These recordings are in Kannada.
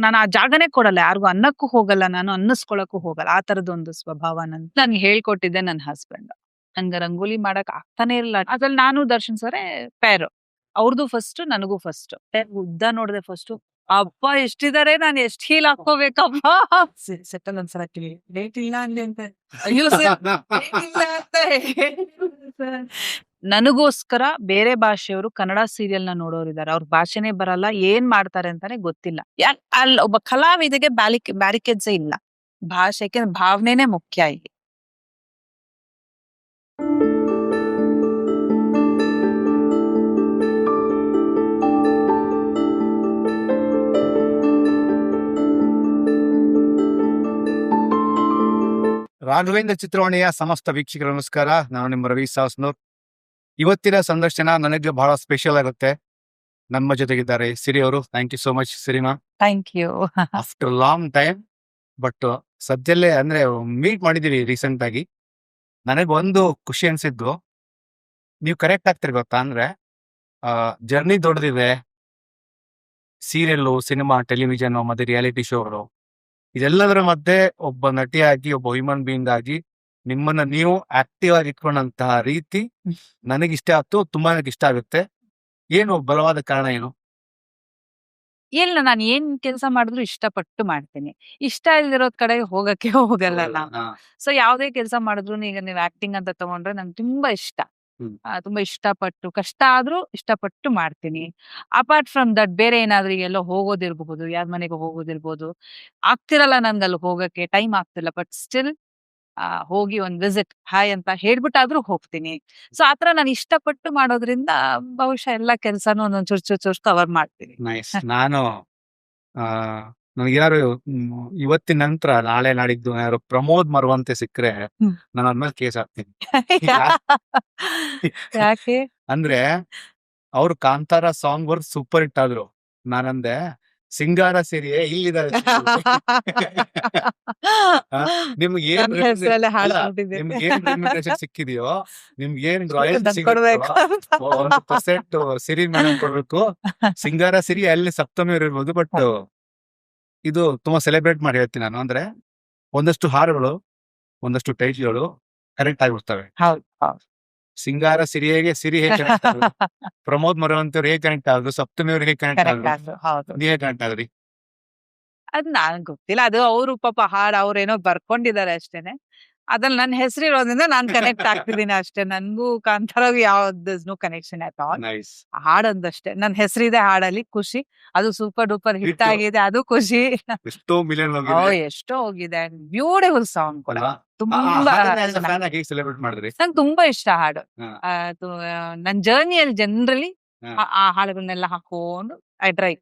ನಾನು ಆ ಜಾಗನೇ ಕೊಡಲ್ಲ, ಯಾರಿಗೂ ಅನ್ನಕ್ಕೂ ಹೋಗಲ್ಲ, ನಾನು ಅನ್ನಿಸ್ಕೊಳಕ್ಕೂ ಹೋಗಲ್ಲ. ಆ ತರದೊಂದು ಸ್ವಭಾವ ನನ್ಗೆ ಹೇಳ್ಕೊಟ್ಟಿದ್ದೆ ನನ್ನ ಹಸ್ಬೆಂಡ್. ನನ್ಗೆ ರಂಗೋಲಿ ಮಾಡಕ್ ಆಗ್ತಾನೆ ಇಲ್ಲ. ಅದ್ರಲ್ಲಿ ನಾನು ದರ್ಶನ್ ಸರೇ ಪೇರ್, ಅವ್ರದ್ದು ಫಸ್ಟ್, ನನಗೂ ಫಸ್ಟ್. ಉದ್ದ ನೋಡಿದೆ ಫಸ್ಟ್, ಅಪ್ಪ ಎಷ್ಟಿದಾರೆ, ನಾನು ಎಷ್ಟ್ ಹೀಲ್ ಹಾಕೋಬೇಕಪ್ಪ. ಸೆಟ್ಟಲ್ ಒಂದ್ಸಲ ಲೇಟ್ ಇಲ್ಲ ಅಂದೆ ಅಂತ, ಅಯ್ಯೋ ನನಗೋಸ್ಕರ ಬೇರೆ ಭಾಷೆಯವರು ಕನ್ನಡ ಸೀರಿಯಲ್ ನ ನೋಡೋರಿದ್ದಾರೆ. ಅವ್ರ ಭಾಷೆನೇ ಬರಲ್ಲ, ಏನ್ ಮಾಡ್ತಾರೆ ಅಂತಾನೆ ಗೊತ್ತಿಲ್ಲ. ಅಲ್ಲಿ ಒಬ್ಬ ಕಲಾವಿದಗೆ ಬ್ಯಾರಿಕೇಡ್ಸ್ ಇಲ್ಲ. ಭಾಷೆಗೆ ಭಾವನೆನೇ ಮುಖ್ಯ ಇಲ್ಲಿ. ರಾಘವೇಂದ್ರ ಚಿತ್ರವಾಣಿಯ ಸಮಸ್ತ ವೀಕ್ಷಕರ ನಮಸ್ಕಾರ. ನಾನು ನಿಮ್ಮ ರವಿ ಸಾಸ್ನೂರ್. ಇವತ್ತಿನ ಸಂದರ್ಶನ ನನಗೆ ಬಹಳ ಸ್ಪೆಷಲ್ ಆಗುತ್ತೆ. ನಮ್ಮ ಜೊತೆಗಿದ್ದಾರೆ ಸಿರಿ ಅವರು. ಥ್ಯಾಂಕ್ ಯು ಸೋ ಮಚ್ ಸಿರಿಮಾ. Thank you. After long time, but ಸದ್ಯಲ್ಲೇ ಅಂದ್ರೆ ಮೀಟ್ ಮಾಡಿದೀವಿ ರೀಸೆಂಟ್ ಆಗಿ. ನನಗೆ ಒಂದು ಖುಷಿ ಅನ್ಸಿದ್ದು, ನೀವು ಕರೆಕ್ಟ್ ಆಗ್ತೀರಿ ಗೊತ್ತಾ, ಅಂದ್ರೆ ಜರ್ನಿ ದೊಡ್ಡದಿದೆ. ಸೀರಿಯಲ್ಲು, ಸಿನಿಮಾ, ಟೆಲಿವಿಷನ್ ಮತ್ತೆ ರಿಯಾಲಿಟಿ ಶೋಗಳು, ಇದೆಲ್ಲದರ ಮಧ್ಯೆ ಒಬ್ಬ ನಟಿಯಾಗಿ, ಒಬ್ಬ ಹ್ಯೂಮನ್ ಬೀಯಿಂಗ್ ಆಗಿ ನಿಮ್ಮನ್ನ ನೀವು ಆಕ್ಟಿವ್ ಆಗಿ ಇಟ್ಕೊಂಡಂತಹ ರೀತಿ ನನಗಿಷ್ಟ ಆಯ್ತು, ತುಂಬಾ ಇಷ್ಟ ಆಗುತ್ತೆ. ಏನು ಬಲವಾದ ಕಾರಣ ಏನು? ಇಲ್ಲ, ನಾನು ಏನ್ ಕೆಲಸ ಮಾಡಿದ್ರು ಇಷ್ಟಪಟ್ಟು ಮಾಡ್ತೀನಿ. ಇಷ್ಟ ಇಲ್ದಿರೋದ್ ಕಡೆ ಹೋಗಕ್ಕೆ ಹೋಗಲ್ಲ ನಾನು. ಸೊ ಯಾವ್ದೇ ಕೆಲಸ ಮಾಡಿದ್ರು, ಈಗ ನೀವು ಆಕ್ಟಿಂಗ್ ಅಂತ ತಗೊಂಡ್ರೆ ನಂಗೆ ತುಂಬಾ ಇಷ್ಟ. ತುಂಬಾ ಇಷ್ಟಪಟ್ಟು, ಕಷ್ಟ ಆದ್ರೂ ಇಷ್ಟಪಟ್ಟು ಮಾಡ್ತೀನಿ. ಅಪಾರ್ಟ್ ಫ್ರಮ್ ದಟ್ ಬೇರೆ ಏನಾದ್ರೂ ಎಲ್ಲೋ ಹೋಗೋದಿರ್ಬಹುದು, ಯಾರ ಮನೆಗೆ ಹೋಗೋದಿರ್ಬೋದು, ಆಗ್ತಿರಲ್ಲ ನನ್ಗೆ ಅಲ್ಲಿ ಹೋಗಕ್ಕೆ, ಟೈಮ್ ಆಗ್ತಿಲ್ಲ. ಬಟ್ ಸ್ಟಿಲ್ ಹೋಗಿ ಒಂದ್ ವಿಸಿಟ್ ಹಾಯ್ ಅಂತ ಹೇಳ್ಬಿಟ್ಟಾದ್ರೂ ಹೋಗ್ತೀನಿ. ಸೊ ಆತರ ನಾನು ಇಷ್ಟಪಟ್ಟು ಮಾಡೋದ್ರಿಂದ ಬಹುಶಃ ಎಲ್ಲಾ ಕೆಲ್ಸಾನು ಒಂದೊಂದ್ ಚೂರ್ ಕವರ್ ಮಾಡ್ತೀನಿ. ನೈಸ್. ನಾನು ನನಗೆ ಯಾರು ಇವತ್ತಿನ ನಂತರ ನಾಳೆ ನಾಡಿದ್ದು ಯಾರು ಪ್ರಮೋದ್ ಮರುವಂತೆ ಸಿಕ್ಕರೆ ನಾನು ಅದ್ಮೇಲೆ ಕೇಸ್ ಹಾಕ್ತೀನಿ. ಯಾಕೆ ಅಂದ್ರೆ ಅವ್ರು Kantara song work super hit ಆದ್ರು. ನಾನಂದೆ ಸಿಂಗಾರ ಸೇರಿಯೇ ಇಲ್ಲಿದ್ದಾರೆ. ನಿಮ್ಗೆ ಏನ್ ರೆಮ್ಯುನರೇಷನ್ ಸಿಕ್ಕಿದೆಯೋ, ನಿಮ್ಗೆ ಏನ್ ರಾಯಲ್ಟಿ 1% ಸಿರಿ ಮೇಡಮ್ ಕೊಡ್ಬೇಕು. ಸಿಂಗಾರ ಸಿರಿ ಅಲ್ಲಿ ಸಪ್ತಮಿ ಇರ್ಬೋದು, ಬಟ್ ಇದು ತುಂಬಾ ಸೆಲೆಬ್ರೇಟ್ ಮಾಡಿ ಹೇಳ್ತೀನಿ ನಾನು. ಅಂದ್ರೆ ಒಂದಷ್ಟು ಹಾಡುಗಳು, ಒಂದಷ್ಟು ಟೈಟ್ಲ್ಗಳು ಕರೆಕ್ಟ್ ಆಗಿರ್ತವೆ. ಸಿಂಗಾರ ಸಿರಿಯಗೆ ಸಿರಿ ಹೇಗೆ ಪ್ರಮೋದ್ ಮರುವಂತವ್ರು ಹೇಗೆ ಕನೆಕ್ಟ್ ಆದ್ರು, ಸಪ್ತಮಿ ಅವ್ರು ಹೇಗೆ ಕನೆಕ್ಟ್ ಆದ್ರು, ನೀವೇ ಕನೆಕ್ಟ್ ಆದ್ರಿ? ಅದ್ ನನ್ಗೆ ಗೊತ್ತಿಲ್ಲ. ಅದು ಅವ್ರು ಪಾಪ ಹಾಡ್ ಅವ್ರೇನೋ ಬರ್ಕೊಂಡಿದ್ದಾರೆ ಅಷ್ಟೇನೆ. ಅದ್ರಲ್ಲಿ ನನ್ನ ಹೆಸರು ಇರೋದ್ರಿಂದ ನಾನ್ ಕನೆಕ್ಟ್ ಆಗ್ತಿದ್ದೀನಿ ಅಷ್ಟೇ. ನನ್ಗೂ ಕಾಂತಾರಾಗೂ ಯಾವ್ದು ಕನೆಕ್ಷನ್ ಆಯ್ತು. ಹಾಡೊಂದಷ್ಟೇ, ನನ್ ಹೆಸರಿದೆ ಹಾಡಲ್ಲಿ, ಖುಷಿ. ಅದು ಸೂಪರ್ ಡೂಪರ್ ಹಿಟ್ ಆಗಿದೆ, ಅದು ಖುಷಿ. ಎಷ್ಟೋ ಮಿಲಿಯನ್ ಎಷ್ಟೋ ಹೋಗಿದೆ. ಬ್ಯೂಟಿಫುಲ್ ಸಾಂಗ್ ಕೂಡ, ತುಂಬಾ ಸೆಲೆಬ್ರೇಟ್ ಮಾಡಿದ್ರಿ. ನಂಗೆ ತುಂಬಾ ಇಷ್ಟ ಹಾಡು. ನನ್ ಜರ್ನಿಯಲ್ಲಿ ಜನರಲಿ ಆ ಹಾಡುಗಳನ್ನೆಲ್ಲ ಹಾಕೊಂಡು ಐ ಡ್ರೈವ್.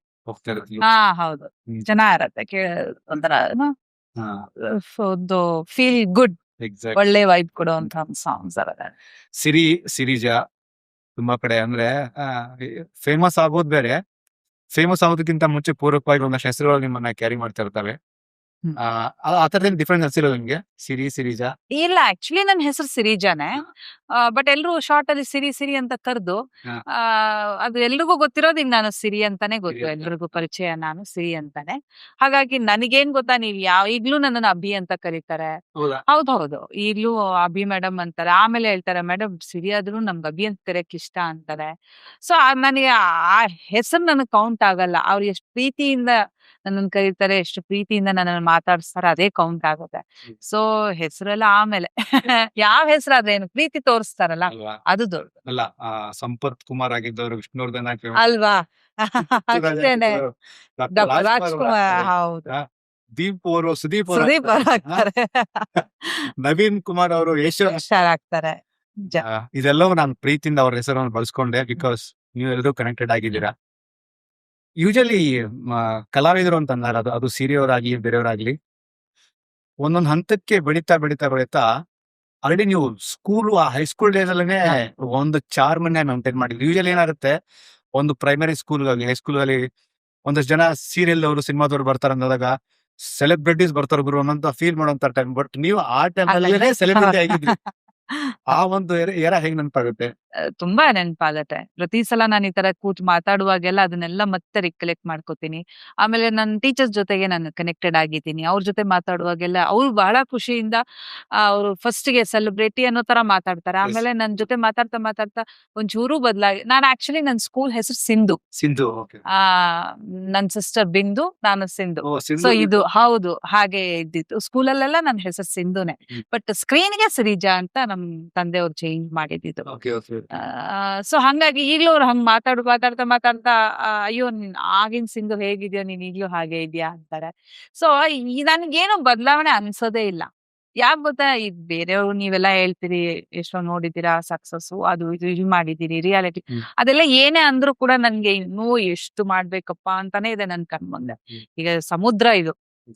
ಹೌದು, ಚೆನ್ನಾಗಿರತ್ತೆ. ಒಂಥರ ಒಂದು ಫೀಲ್ ಗುಡ್, ಒಳ್ಳೆ ವೈಬ್ ಕೊಡುವಂತ ಸಾಂಗ್ಸ್ ಅದ. ಸಿರಿಜಾ ತುಂಬಾ ಕಡೆ ಅಂದ್ರೆ ಫೇಮಸ್ ಆಗೋದ್ ಬೇರೆ, ಫೇಮಸ್ ಆಗೋದಕ್ಕಿಂತ ಮುಂಚೆ ಪೂರಕವಾಗಿ ಒಂದಷ್ಟು ಹೆಸರುಗಳು ನಿಮ್ಮನ್ನ ಕ್ಯಾರಿ ಮಾಡ್ತಾ ಇರ್ತವೆ. ಆ ತರದೇನು ಡಿಫ್ರೆನ್ಸ್ ಅನ್ಸಿಲ್ಲ ನಿಮ್ಗೆ? ಸಿರಿಜಾ? ಇಲ್ಲ, ಆಕ್ಚುಲಿ ನನ್ನ ಹೆಸರು ಸಿರಿಜಾನೆ. ಬಟ್ ಎಲ್ರು ಶಾರ್ಟ್ ಅಲ್ಲಿ ಸಿರಿ ಅಂತ ಕರೆದು, ಅದು ಎಲ್ರಿಗೂ ಗೊತ್ತಿರೋದು ಈಗ ನಾನು ಸಿರಿ ಅಂತಾನೆ ಗೊತ್ತು. ಎಲ್ರಿಗೂ ಪರಿಚಯ ನಾನು ಸಿರಿ ಅಂತಾನೆ. ಹಾಗಾಗಿ ನನಗೇನ್ ಗೊತ್ತಾ, ನೀವ್ ಈಗ್ಲೂ ನನ್ನನ್ನು ಅಭಿ ಅಂತ ಕರೀತಾರೆ. ಹೌದು, ಈಗ್ಲೂ ಅಭಿ ಮೇಡಮ್ ಅಂತಾರೆ. ಆಮೇಲೆ ಹೇಳ್ತಾರೆ, ಮೇಡಮ್ ಸಿರಿ ಆದ್ರೂ ನಮ್ಗೆ ಅಭಿ ಅಂತ ಕರೆಯಕ್ ಇಷ್ಟ ಅಂತಾರೆ. ಸೊ ನನಗೆ ಆ ಹೆಸರು ನನಗೆ ಕೌಂಟ್ ಆಗಲ್ಲ. ಅವ್ರು ಎಷ್ಟು ಪ್ರೀತಿಯಿಂದ ನನ್ನನ್ನು ಕರೀತಾರೆ, ಎಷ್ಟು ಪ್ರೀತಿಯಿಂದ ನನ್ನನ್ನು ಮಾತಾಡಿಸ್ತಾರೆ, ಅದೇ ಕೌಂಟ್ ಆಗುತ್ತೆ. ಸೊ ಹೆಸರೆಲ್ಲ ಆಮೇಲೆ ಯಾವ ಹೆಸರಾದ್ರೇನು, ಪ್ರೀತಿ ತೋರಿಸ್ತಾರಲ್ಲ ಅದು ದೊಡ್ಡ ಅಲ್ಲ. ಸಂಪತ್ ಕುಮಾರ್ ಆಗಿದ್ದವರು ವಿಷ್ಣುವರ್ಧನ್ ಅಲ್ವಾ? ಅಷ್ಟೇನೆ. ಡಾಕ್ಟರ್ ರಾಜ್ಕುಮಾರ್, ಹೌದು. ದೀಪ್ ಅವರು ಸುದೀಪ್ ಆಗ್ತಾರೆ. ನವೀನ್ ಕುಮಾರ್ ಅವರು ಆಗ್ತಾರೆ. ಇದೆಲ್ಲವೂ ನಾನು ಪ್ರೀತಿಯಿಂದ ಅವ್ರ ಹೆಸರನ್ನು ಬಳಸ್ಕೊಂಡೆ, ಬಿಕಾಸ್ ನೀವು ಎಲ್ಲರೂ ಕನೆಕ್ಟೆಡ್ ಆಗಿದ್ದೀರಾ. ಯೂಶಲಿ ಕಲಾವಿದರು ಅಂತ ಅಂದಾಗ ಅದು ಸೀರಿಯವರಾಗ್ಲಿ ಬೇರೆಯವರಾಗ್ಲಿ, ಒಂದೊಂದು ಹಂತಕ್ಕೆ ಬೆಳೀತಾ ಆಲ್ರೆಡಿ ನೀವು ಸ್ಕೂಲ್, ಹೈಸ್ಕೂಲ್ ಡೇಸ್ ಅಲ್ಲೇ ಒಂದು ಚಾರ್ಮನ್ನೇ ಮೇಂಟೈನ್ ಮಾಡಿದ್ರಿ. ಯೂಶಲಿ ಏನಾಗುತ್ತೆ, ಒಂದು ಪ್ರೈಮರಿ ಸ್ಕೂಲ್ಗಾಗ್ಲಿ ಹೈಸ್ಕೂಲ್ಗಾಗ್ಲಿ ಒಂದಷ್ಟು ಜನ ಸೀರಿಯಲ್ ಅವರು, ಸಿನಿಮಾದವ್ರು ಬರ್ತಾರೆ ಅಂದಾಗ ಸೆಲೆಬ್ರಿಟೀಸ್ ಬರ್ತಾರೆ ಗುರು ಅನ್ನೋಂತ ಫೀಲ್ ಮಾಡೋಂತ ಟೈಮ್. ಬಟ್ ನೀವು ಆ ಟೈಮ್ ಅಲ್ಲೇ ಸೆಲೆಬ್ರಿಟಿ ಆಗಿದ್ರಿ. ಆ ಒಂದು ಏರ ಹೆಂಗ್ ನೆನಪಾಗುತ್ತೆ? ತುಂಬಾ ನೆನಪಾಗತ್ತೆ. ಪ್ರತಿ ಸಲ ನಾನು ಈ ತರ ಕೂತ್ ಮಾತಾಡುವಾಗೆಲ್ಲ ಅದನ್ನೆಲ್ಲ ಮತ್ತೆ ರಿಕಲೆಕ್ಟ್ ಮಾಡ್ಕೋತೀನಿ. ಆಮೇಲೆ ನನ್ನ ಟೀಚರ್ಸ್ ಜೊತೆಗೆ ನಾನು ಕನೆಕ್ಟೆಡ್ ಆಗಿದ್ದೀನಿ. ಅವ್ರ ಜೊತೆ ಮಾತಾಡುವಾಗೆಲ್ಲ ಅವ್ರು ಬಹಳ ಖುಷಿಯಿಂದ ಅವ್ರು ಫಸ್ಟ್‌ಗೆ ಸೆಲೆಬ್ರಿಟಿ ಅನ್ನೋ ತರ ಮಾತಾಡ್ತಾರೆ. Yes. ಆಮೇಲೆ ನನ್ ಜೊತೆ ಮಾತಾಡ್ತಾ ಮಾತಾಡ್ತಾ ಒಂಚೂರು ಬದಲಾಗಿ ನಾನು ಆಕ್ಚುಲಿ ನನ್ನ ಸ್ಕೂಲ್ ಹೆಸರು ಸಿಂಧು. ಸಿಂಧು. ಓಕೆ. ಆ ನನ್ನ ಸಿಸ್ಟರ್ ಬಿಂದು, ನಾನು ಸಿಂಧು. ಓ, ಸೊ ಸಿಂಧು. ಇದು ಹೌದು ಹಾಗೆ ಇದ್ದಿತ್ತು. ಸ್ಕೂಲಲ್ಲೆಲ್ಲ ನನ್ನ ಹೆಸರು ಸಿಂಧುನೇ. ಹ್ಮ್. ಬಟ್ ಸ್ಕ್ರೀನ್‌ಗೆ ಸಿರಿಜಾ ಅಂತ ನಮ್ ತಂದೆಯವ್ರು ಚೇಂಜ್ ಮಾಡಿದ್ದು. Okay, okay. ಸೊ ಹಂಗಾಗಿ ಈಗ್ಲೂ ಅವ್ರು ಹಂಗ್ ಮಾತಾಡ್ತಾ ಮಾತಾಡ್ತಾ ಅಯ್ಯೋ ನೀನ್ ಆಗಿನ ಸಿಂಧು ಹೇಗಿದ್ಯೋ ನೀನ್ ಈಗ್ಲೂ ಹಾಗೆ ಇದ್ಯಾ ಅಂತಾರೆ. ಸೊ ನನ್ಗೇನು ಬದಲಾವಣೆ ಅನ್ಸೋದೇ ಇಲ್ಲ. ಯಾಕ್ ಗೊತ್ತಾ, ಈಗ ಬೇರೆಯವ್ರು ನೀವೆಲ್ಲ ಹೇಳ್ತೀರಿ ಎಷ್ಟೋ ನೋಡಿದೀರಾ ಸಕ್ಸಸ್ ಅದು ಇದು ಮಾಡಿದೀರಿ ರಿಯಾಲಿಟಿ, ಹ್ಮ್. ಅದೆಲ್ಲ ಏನೇ ಅಂದ್ರೂ ಕೂಡ ನನ್ಗೆ ಇನ್ನೂ ಎಷ್ಟು ಮಾಡ್ಬೇಕಪ್ಪ ಅಂತಾನೆ ಇದೆ ನನ್ ಕಣ್ಮುಂದೆ. ಹ್ಮ್. ಈಗ ಸಮುದ್ರ ಇದು,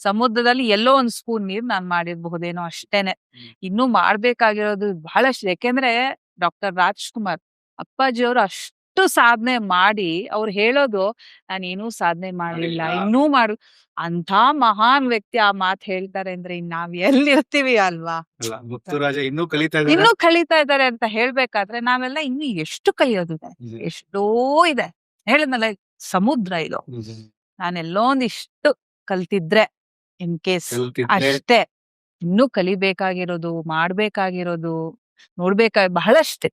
ಸಮುದ್ರದಲ್ಲಿ ಎಲ್ಲೋ ಒಂದ್ ಸ್ಪೂನ್ ನೀರ್ ನಾನ್ ಮಾಡಿರ್ಬಹುದೇನೋ ಅಷ್ಟೇನೆ. ಇನ್ನೂ ಮಾಡ್ಬೇಕಾಗಿರೋದು ಬಹಳಷ್ಟು. ಯಾಕೆಂದ್ರೆ ಡಾಕ್ಟರ್ ರಾಜ್‌ಕುಮಾರ್ ಅಪ್ಪಾಜಿಯವರು ಅಷ್ಟು ಸಾಧನೆ ಮಾಡಿ ಅವ್ರು ಹೇಳೋದು ನಾನೇನೂ ಸಾಧನೆ ಮಾಡಿಲ್ಲ, ಮಾಡಿಲ್ಲ. ಇನ್ನೂ ಅಂತ ಮಹಾನ್ ವ್ಯಕ್ತಿ ಆ ಮಾತು ಹೇಳ್ತಾರೆ ಅಂದ್ರೆ ಇನ್ ನಾವ್ ಎಲ್ಲಿರ್ತೀವಿ ಅಲ್ವಾ. ಅಲ್ಲ, ಮುತ್ತುರಾಜ ಇನ್ನೂ ಕಲಿತಾ ಇದ್ದಾರೆ. ಇನ್ನೂ ಕಲಿತಾ ಇದ್ದಾರೆ ಅಂತ ಹೇಳ್ಬೇಕಾದ್ರೆ ನಾವೆಲ್ಲ ಇನ್ನು ಎಷ್ಟು ಕಲಿಯೋದಿದೆ, ಎಷ್ಟೋ ಇದೆ. ಹೇಳಿದ್ನಲ್ಲ ಸಮುದ್ರ ಇದು. ನಾನೆಲ್ಲೋ ಒಂದಿಷ್ಟು ಕಲ್ತಿದ್ರೆ ಇನ್ ಕೇಸ್ ಕಲ್ತಿದ್ರೆ ಅಷ್ಟೇ. ಇನ್ನೂ ಕಲಿಬೇಕಾಗಿರೋದು, ಮಾಡ್ಬೇಕಾಗಿರೋದು, ಬಹಳಷ್ಟೇ.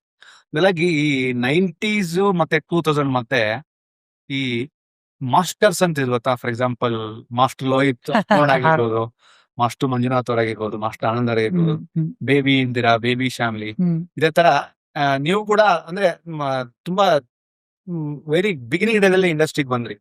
ಬೆಳಗ್ಗೆ ಈ 90s ಮತ್ತೆ 2000 ಮತ್ತೆ ಈ ಮಾಸ್ಟರ್ಸ್ ಅಂತ ಇದೆ ಗೊತ್ತಾ? ಫಾರ್ ಎಕ್ಸಾಂಪಲ್ ಮಾಸ್ಟರ್ ಲೋಹಿತ್ ಆಗಿರ್ಬೋದು, ಮಾಸ್ಟರ್ ಮಂಜುನಾಥ್ ಅವರಾಗಿರ್ಬೋದು, ಮಾಸ್ಟರ್ ಆನಂದ್ ಅವರಾಗಿರ್ಬೋದು, ಬೇಬಿ ಇಂದಿರಾ, ಬೇಬಿ ಶ್ಯಾಮ್ಲಿ, ಇದೇ ತರ ನೀವು ಕೂಡ ಅಂದ್ರೆ ತುಂಬಾ ವೆರಿ ಬಿಗಿನಿಂಗ್ ಡೇದಲ್ಲಿ ಇಂಡಸ್ಟ್ರಿಗೆ ಬಂದ್ರಿ.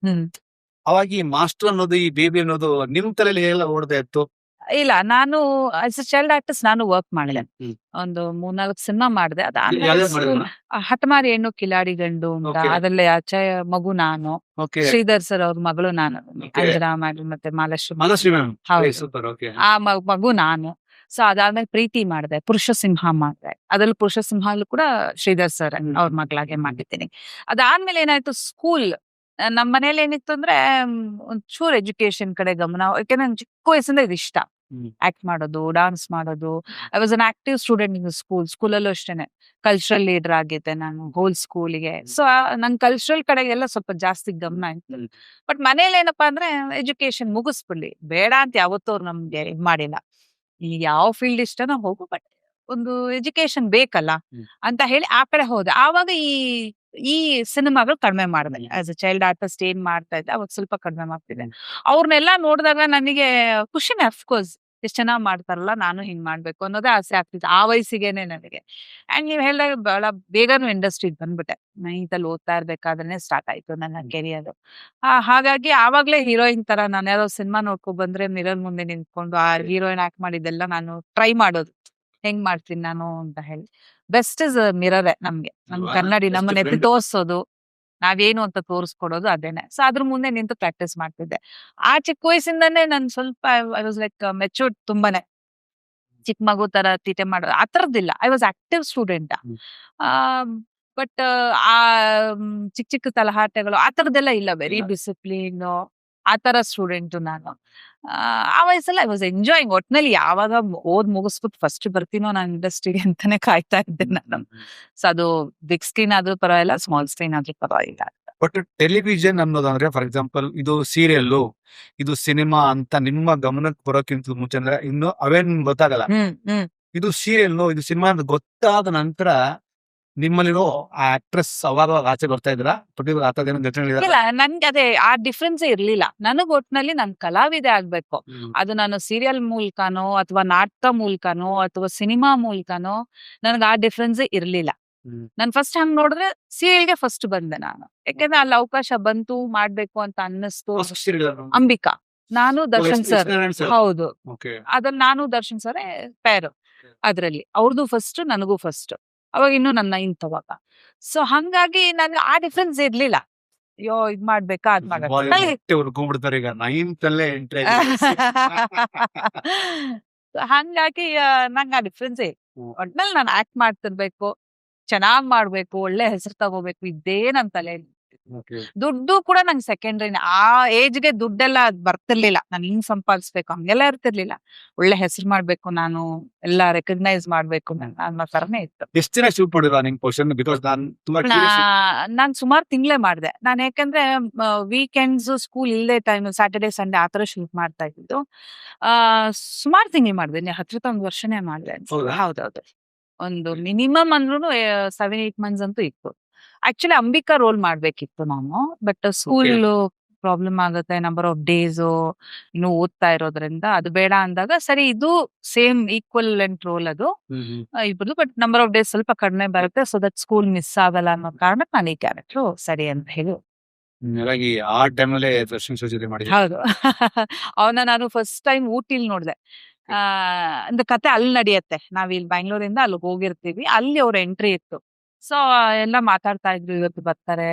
ಅವಾಗ ಈ ಮಾಸ್ಟರ್ ಅನ್ನೋದು, ಈ ಬೇಬಿ ಅನ್ನೋದು ನಿಮ್ ತಲೆಯಲ್ಲಿ ಎಲ್ಲ ಓಡದೆ ಇತ್ತು? ಇಲ್ಲ, ನಾನು ಆಸ್ ಅ ಚೈಲ್ಡ್ ಆರ್ಟಿಸ್ಟ್ ನಾನು ವರ್ಕ್ ಮಾಡಿದೆ. ಹ್ಮ್. ಒಂದು 3-4 ಸಿನಿಮಾ ಮಾಡಿದೆ. ಯಾವ್ಯಾವ್ದು ಅದಾದ್ಮೇಲೆ ಮಾಡಿದ್ರಮ್ಮ? ಹಠಮಾರಿ ಹೆಣ್ಣು ಕಿಲಾಡಿ ಗಂಡು ಅಂತ, Okay. ಅದ್ರಲ್ಲಿ ಆಚೆ ಮಗು ನಾನು, ಓಕೆ. ಶ್ರೀಧರ್ ಸರ್ ಅವ್ರ ಮಗಳು ನಾನು, Okay. ಅಂಜನಾ madam ಮತ್ತೆ ಮಾಲಾಶ್ರೀ ಮಾಲಾಶ್ರೀ ಮ್ಯಾಮ್. ಹೌದು. ಸೂಪರ್. ಓಕೆ. ಆ ಮಗು ನಾನು. ಸೊ ಅದಾದ್ಮೇಲೆ ಪ್ರೀತಿ ಮಾಡಿದೆ, ಪುರುಷ ಸಿಂಹ ಮಾಡಿದೆ. ಅದ್ರಲ್ಲಿ ಪುರುಷ ಸಿಂಹಲ್ಲೂ ಕೂಡ ಶ್ರೀಧರ್ ಸರ್ ಅವ್ರ ಮಗಳಾಗೆ ಮಾಡಿದ್ದೀನಿ. ಅದಾದ್ಮೇಲೆ ಏನಾಯ್ತು, ಸ್ಕೂಲ್ ನಮ್ಮ ಮನೇಲಿ ಏನಿತ್ತು ಅಂದ್ರೆ ಒಂಚೂರು ಎಜುಕೇಶನ್ ಕಡೆ ಗಮನ. ಯಾಕೆಂದ್ರೆ ನನ್ ಚಿಕ್ಕ ವಯಸ್ಸಿಂದ ಇದು ಇಷ್ಟ, ಆಕ್ಟ್ ಮಾಡೋದು, ಡಾನ್ಸ್ ಮಾಡೋದು. I was an active student in ಸ್ಕೂಲಲ್ಲೂ ಅಷ್ಟೇನೆ ಕಲ್ಚರಲ್ ಲೀಡರ್ ಆಗಿದ್ದೆ ನಾನು ಹೋಲ್ ಸ್ಕೂಲಿಗೆ. ಸೊ ನನ್ ಕಲ್ಚರಲ್ ಕಡೆಗೆಲ್ಲ ಸ್ವಲ್ಪ ಜಾಸ್ತಿ ಗಮನ ಇತ್ತು. ಬಟ್ ಮನೇಲಿ ಏನಪ್ಪಾ ಅಂದ್ರೆ ಎಜುಕೇಶನ್ ಮುಗಿಸ್ಬಿಡ್ಲಿ ಬೇಡ ಅಂತ ಯಾವತ್ತೂ ಅವ್ರು ನಮ್ಗೆ ಇದ್ ಮಾಡಿಲ್ಲ. ಈಗ ಯಾವ ಫೀಲ್ಡ್ ಇಷ್ಟನೋ ಹೋಗು, ಬಟ್ ಒಂದು ಎಜುಕೇಶನ್ ಬೇಕಲ್ಲ ಅಂತ ಹೇಳಿ ಆ ಕಡೆ ಹೋದೆ. ಆವಾಗ ಈ ಸಿನಿಮಾಗಳು ಕಡಿಮೆ ಮಾಡಿದೆ. ಆಸ್ ಅ ಚೈಲ್ಡ್ ಆರ್ಟಿಸ್ಟ್ ಏನ್ ಮಾಡ್ತಾ ಇದ್ದೆ ಅವಾಗ ಸ್ವಲ್ಪ ಕಡಿಮೆ ಮಾಡ್ತಿದ್ದೆ. ಅವ್ರನ್ನೆಲ್ಲ ನೋಡಿದಾಗ ನನಗೆ ಖುಷಿನೇ, ಅಫ್ಕೋರ್ಸ್ ಎಷ್ಟ್ ಚೆನ್ನಾಗ್ ಮಾಡ್ತಾರಲ್ಲ, ನಾನು ಹಿಂಗ್ ಮಾಡ್ಬೇಕು ಅನ್ನೋದೇ ಆಸೆ ಆಗ್ತಿತ್ತು ಆ ವಯಸ್ಸಿಗೆನೆ ನನಗೆ. ಅಂಡ್ ನೀವ್ ಹೇಳಿದಾಗ ಬಹಳ ಬೇಗನೂ ಇಂಡಸ್ಟ್ರಿಗೆ ಬಂದ್ಬಿಟ್ಟೆ. 9th ಅಲ್ಲಿ ಓದ್ತಾ ಇರ್ಬೇಕಾದ್ರೆ ಸ್ಟಾರ್ಟ್ ಆಯ್ತು ನನ್ನ ಕೆರಿಯರ್. ಹಾಗಾಗಿ ಆವಾಗ್ಲೇ ಹೀರೋಯಿನ್ ತರ ನಾನು ಯಾರೋ ಸಿನಿಮಾ ನೋಡ್ಕೊ ಬಂದ್ರೆ ಮಿರರ್ ಮುಂದೆ ನಿಂತ್ಕೊಂಡು ಆ ಹೀರೋಯಿನ್ ಆಕ್ಟ್ ಮಾಡಿದ್ದೆಲ್ಲ ನಾನು ಟ್ರೈ ಮಾಡೋದು, ಹೆಂಗ್ ಮಾಡ್ತೀನಿ ನಾನು ಅಂತ ಹೇಳಿ. ಬೆಸ್ಟ್ ಇಸ್ ಮಿರರೇ ನಮ್ಗೆ, ನಮ್ ಕನ್ನಡಿ ನಮ್ಮನ್ನ ಎತ್ತಿ ತೋರ್ಸೋದು, ನಾವೇನು ಅಂತ ತೋರಿಸ್ಕೊಡೋದು ಅದೇನೆ. ಸೊ ಅದ್ರ ಮುಂದೆ ನಿಂತು ಪ್ರಾಕ್ಟೀಸ್ ಮಾಡ್ತಿದ್ದೆ. ಆ ಚಿಕ್ಕ ವಯಸ್ಸಿಂದಾನೇ ನನ್ ಸ್ವಲ್ಪ ಐ ವಾಸ್ ಲೈಕ್ ಮೆಚೂರ್ಡ್ ತುಂಬಾನೇ. ಚಿಕ್ಕ ಮಗು ತರ ತೀಟೆ ಮಾಡೋದು ಆ ತರದ್ದಿಲ್ಲ. I was active student. But ಆ ಚಿಕ್ಕ ಚಿಕ್ಕ ತಲಹಾಟೆಗಳು ಆ ತರದ್ದೆಲ್ಲ ಇಲ್ಲ. ವೆರಿ ಡಿಸಿಪ್ಲಿನ್ ಆ ತರ ಸ್ಟೂಡೆಂಟ್ ನಾನು. ಆ ವಯಸ್ಸಲ್ಲಿ ಐ ವಾಸ್ ಎಂಜಾಯಿಂಗ್. ಒಟ್ನಲ್ಲಿ ಯಾವಾಗ ಓದ್ ಮುಗಿಸ್ಬಿಟ್ಟು ಫಸ್ಟ್ ಬರ್ತೀನೋ ನಾನು ಇಂಡಸ್ಟ್ರಿಗೆ ಅಂತಾನೆ ಕಾಯ್ತಾ ಇದ್ದೆ ನಾನು. ಸೊ ಅದು ಬಿಗ್ ಸ್ಕ್ರೀನ್ ಆದ್ರೂ ಪರವಾಗಿಲ್ಲ, ಸ್ಮಾಲ್ ಸ್ಕ್ರೀನ್ ಆದ್ರೂ ಪರವಾಗಿಲ್ಲ. ಬಟ್ ಟೆಲಿವಿಷನ್ ಅನ್ನೋದಂದ್ರೆ ಫಾರ್ ಎಕ್ಸಾಂಪಲ್ ಇದು ಸೀರಿಯಲ್, ಇದು ಸಿನಿಮಾ ಅಂತ ನಿಮ್ಮ ಗಮನಕ್ಕೆ ಬರೋಕ್ಕಿಂತ ಮುಂಚೆ ಅಂದ್ರೆ ಇನ್ನು ಅವೇನ್ ಗೊತ್ತಾಗಲ್ಲ. ಇದು ಸೀರಿಯಲ್, ಇದು ಸಿನಿಮಾ ಅಂತ ಗೊತ್ತಾದ ನಂತರ ನಿಮ್ಮಲ್ಲಿರೋ ಆ ಆಕ್ಟ್ರೆಸ್ ಅವಾಗ ಆಚೆ ಬರ್ತಾ ಇದ್ರ ಇಲ್ಲ, ನನ್ಗೆ ಅದೇ ಆ ಡಿಫ್ರೆನ್ಸ್ ಇರ್ಲಿಲ್ಲ. ನನಗ್ ಒಟ್ನಲ್ಲಿ ನನ್ ಕಲಾವಿದೆ ಆಗ್ಬೇಕು. ಅದು ನಾನು ಸೀರಿಯಲ್ ಮೂಲಕನೋ ಅಥವಾ ನಾಟಕ ಮೂಲಕನೋ ಅಥವಾ ಸಿನಿಮಾ ಮೂಲಕನೋ ನನಗೆ ಆ ಡಿಫ್ರೆನ್ಸ್ ಇರ್ಲಿಲ್ಲ. ನಾನ್ ಫಸ್ಟ್ ಹಂಗ್ ನೋಡಿದ್ರೆ ಸೀರಿಯಲ್ಗೆ ಫಸ್ಟ್ ಬಂದೆ ನಾನು. ಯಾಕೆಂದ್ರೆ ಅಲ್ಲಿ ಅವಕಾಶ ಬಂತು, ಮಾಡ್ಬೇಕು ಅಂತ ಅನ್ನಿಸ್ತು. ಅಂಬಿಕಾ, ನಾನು ದರ್ಶನ್ ಸರ್. ಹೌದು, ಅದ್ರಲ್ಲಿ ನಾನು ದರ್ಶನ್ ಸರ್ ಪೇರ್. ಅದ್ರಲ್ಲಿ ಅವ್ರದ್ದು ಫಸ್ಟ್, ನನಗೂ ಫಸ್ಟ್. ಅವಾಗ ಇನ್ನು ನನ್ನ 9th ಅವಾಗ. ಸೊ ಹಂಗಾಗಿ ನನ್ಗೆ ಆ ಡಿಫ್ರೆನ್ಸ್ ಇರ್ಲಿಲ್ಲ. ಅಯ್ಯೋ ಇದ್ ಮಾಡ್ಬೇಕಾ ಅದ್ ಹಂಗಾಗಿ ನಂಗೆ ಆ ಡಿಫ್ರೆನ್ಸ್ ಒಟ್ನಲ್ಲಿ ನಾನು ಆಕ್ಟ್ ಮಾಡ್ತಿರ್ಬೇಕು, ಚೆನ್ನಾಗ್ ಮಾಡ್ಬೇಕು, ಒಳ್ಳೆ ಹೆಸರು ತಗೋಬೇಕು, ಇದೇ ನನ್ ತಲೆಯಲ್ಲಿ. ದುಡ್ಡು ಕೂಡ ನಂಗೆ ಸೆಕೆಂಡ್ರಿನೇ. ಆ ಏಜ್ಗೆ ದುಡ್ಡೆಲ್ಲ ಬರ್ತಿರ್ಲಿಲ್ಲ. ನಾನು ಹಿಂಗ್ ಸಂಪಾದಿಸ್ಬೇಕು ಹಂಗೆಲ್ಲ ಇರ್ತಿರ್ಲಿಲ್ಲ. ಒಳ್ಳೆ ಹೆಸರು ಮಾಡ್ಬೇಕು ನಾನು, ಎಲ್ಲ ರೆಕಗ್ನೈಸ್ ಮಾಡ್ಬೇಕು ಅನ್ನೋ ತರನೇ ಇತ್ತು. ಎಷ್ಟು ದಿನ ಶೂಟ್ ಮಾಡಿದ್ರ ನಿಮ್ ಪೋರ್ಷನ್? ಬಿಕಾಸ್ ನಾನು ತುಂಬಾ ನಾನ್ ಸುಮಾರು ತಿಂಗ್ಳೇ ಮಾಡ್ದೆ. ನಾನು ಯಾಕಂದ್ರೆ ವೀಕೆಂಡ್ಸ್ ಸ್ಕೂಲ್ ಇಲ್ಲದೆ ಟೈಮ್ ಸ್ಯಾಟರ್ಡೆ ಸಂಡೇ ಆತರ ಶೂಟ್ ಮಾಡ್ತಾ ಇದ್ದು. ಸುಮಾರು ತಿಂಗಳು ಮಾಡಿದೆ. ಹತ್ರ ಒಂದು ವರ್ಷನೇ ಮಾಡಿದೆ. ಹೌದಾ? ಹೌದೌದು. ಒಂದು ಮಿನಿಮಮ್ ಅಂದ್ರೂ 7-8 ಮಂತ್ಸ್ ಅಂತೂ ಇತ್ತು. ಆಕ್ಚುಲಿ ಅಂಬಿಕಾ ರೋಲ್ ಮಾಡ್ಬೇಕಿತ್ತು ನಾನು. ಬಟ್ ಸ್ಕೂಲ್ ಪ್ರಾಬ್ಲಮ್ ಆಗುತ್ತೆ, ನಂಬರ್ ಆಫ್ ಡೇಸ್ ಇನ್ನು ಓದ್ತಾ ಇರೋದ್ರಿಂದ ಅದು ಬೇಡ ಅಂದಾಗ ಸರಿ ಇದು ಸೇಮ್ ಈಕ್ವಲ್ ಲೆಂತ್ ರೋಲ್ ಅದು ಇಬ್ರದ್ದು. ಬಟ್ ನಂಬರ್ ಆಫ್ ಡೇಸ್ ಸ್ವಲ್ಪ ಕಡಿಮೆ ಬರುತ್ತೆ, ಸೊ ದಟ್ ಸ್ಕೂಲ್ ಮಿಸ್ ಆಗಲ್ಲ ಅನ್ನೋ ಕಾರಣಕ್ಕೆ ನಾನು ಈ ಕ್ಯಾರೆಕ್ಟರ್ ಸರಿ ಅಂತ ಹೇಳಿ. ಹಾಗಾಗಿ ಆ ಟೈಮಲ್ಲೇ ದರ್ಶನ್ ಸರ್ ಜೊತೆ ಮಾಡಿದ್ದೆ. ಹೌದು. ಅವನ ನಾನು ಫಸ್ಟ್ ಟೈಮ್ ಊಟಿಲ್ ನೋಡ್ದೆ. ಒಂದು ಕತೆ ಅಲ್ಲಿ ನಡೆಯುತ್ತೆ. ನಾವ್ ಇಲ್ಲಿ ಬ್ಯಾಂಗ್ಳೂರಿಂದ ಅಲ್ಲಿ ಹೋಗಿರ್ತೀವಿ, ಅಲ್ಲಿ ಅವ್ರ ಎಂಟ್ರಿ ಇತ್ತು. ಸೊ ಎಲ್ಲ ಮಾತಾಡ್ತಾ ಇದ್ರು, ಇವತ್ತು ಬರ್ತಾರೆ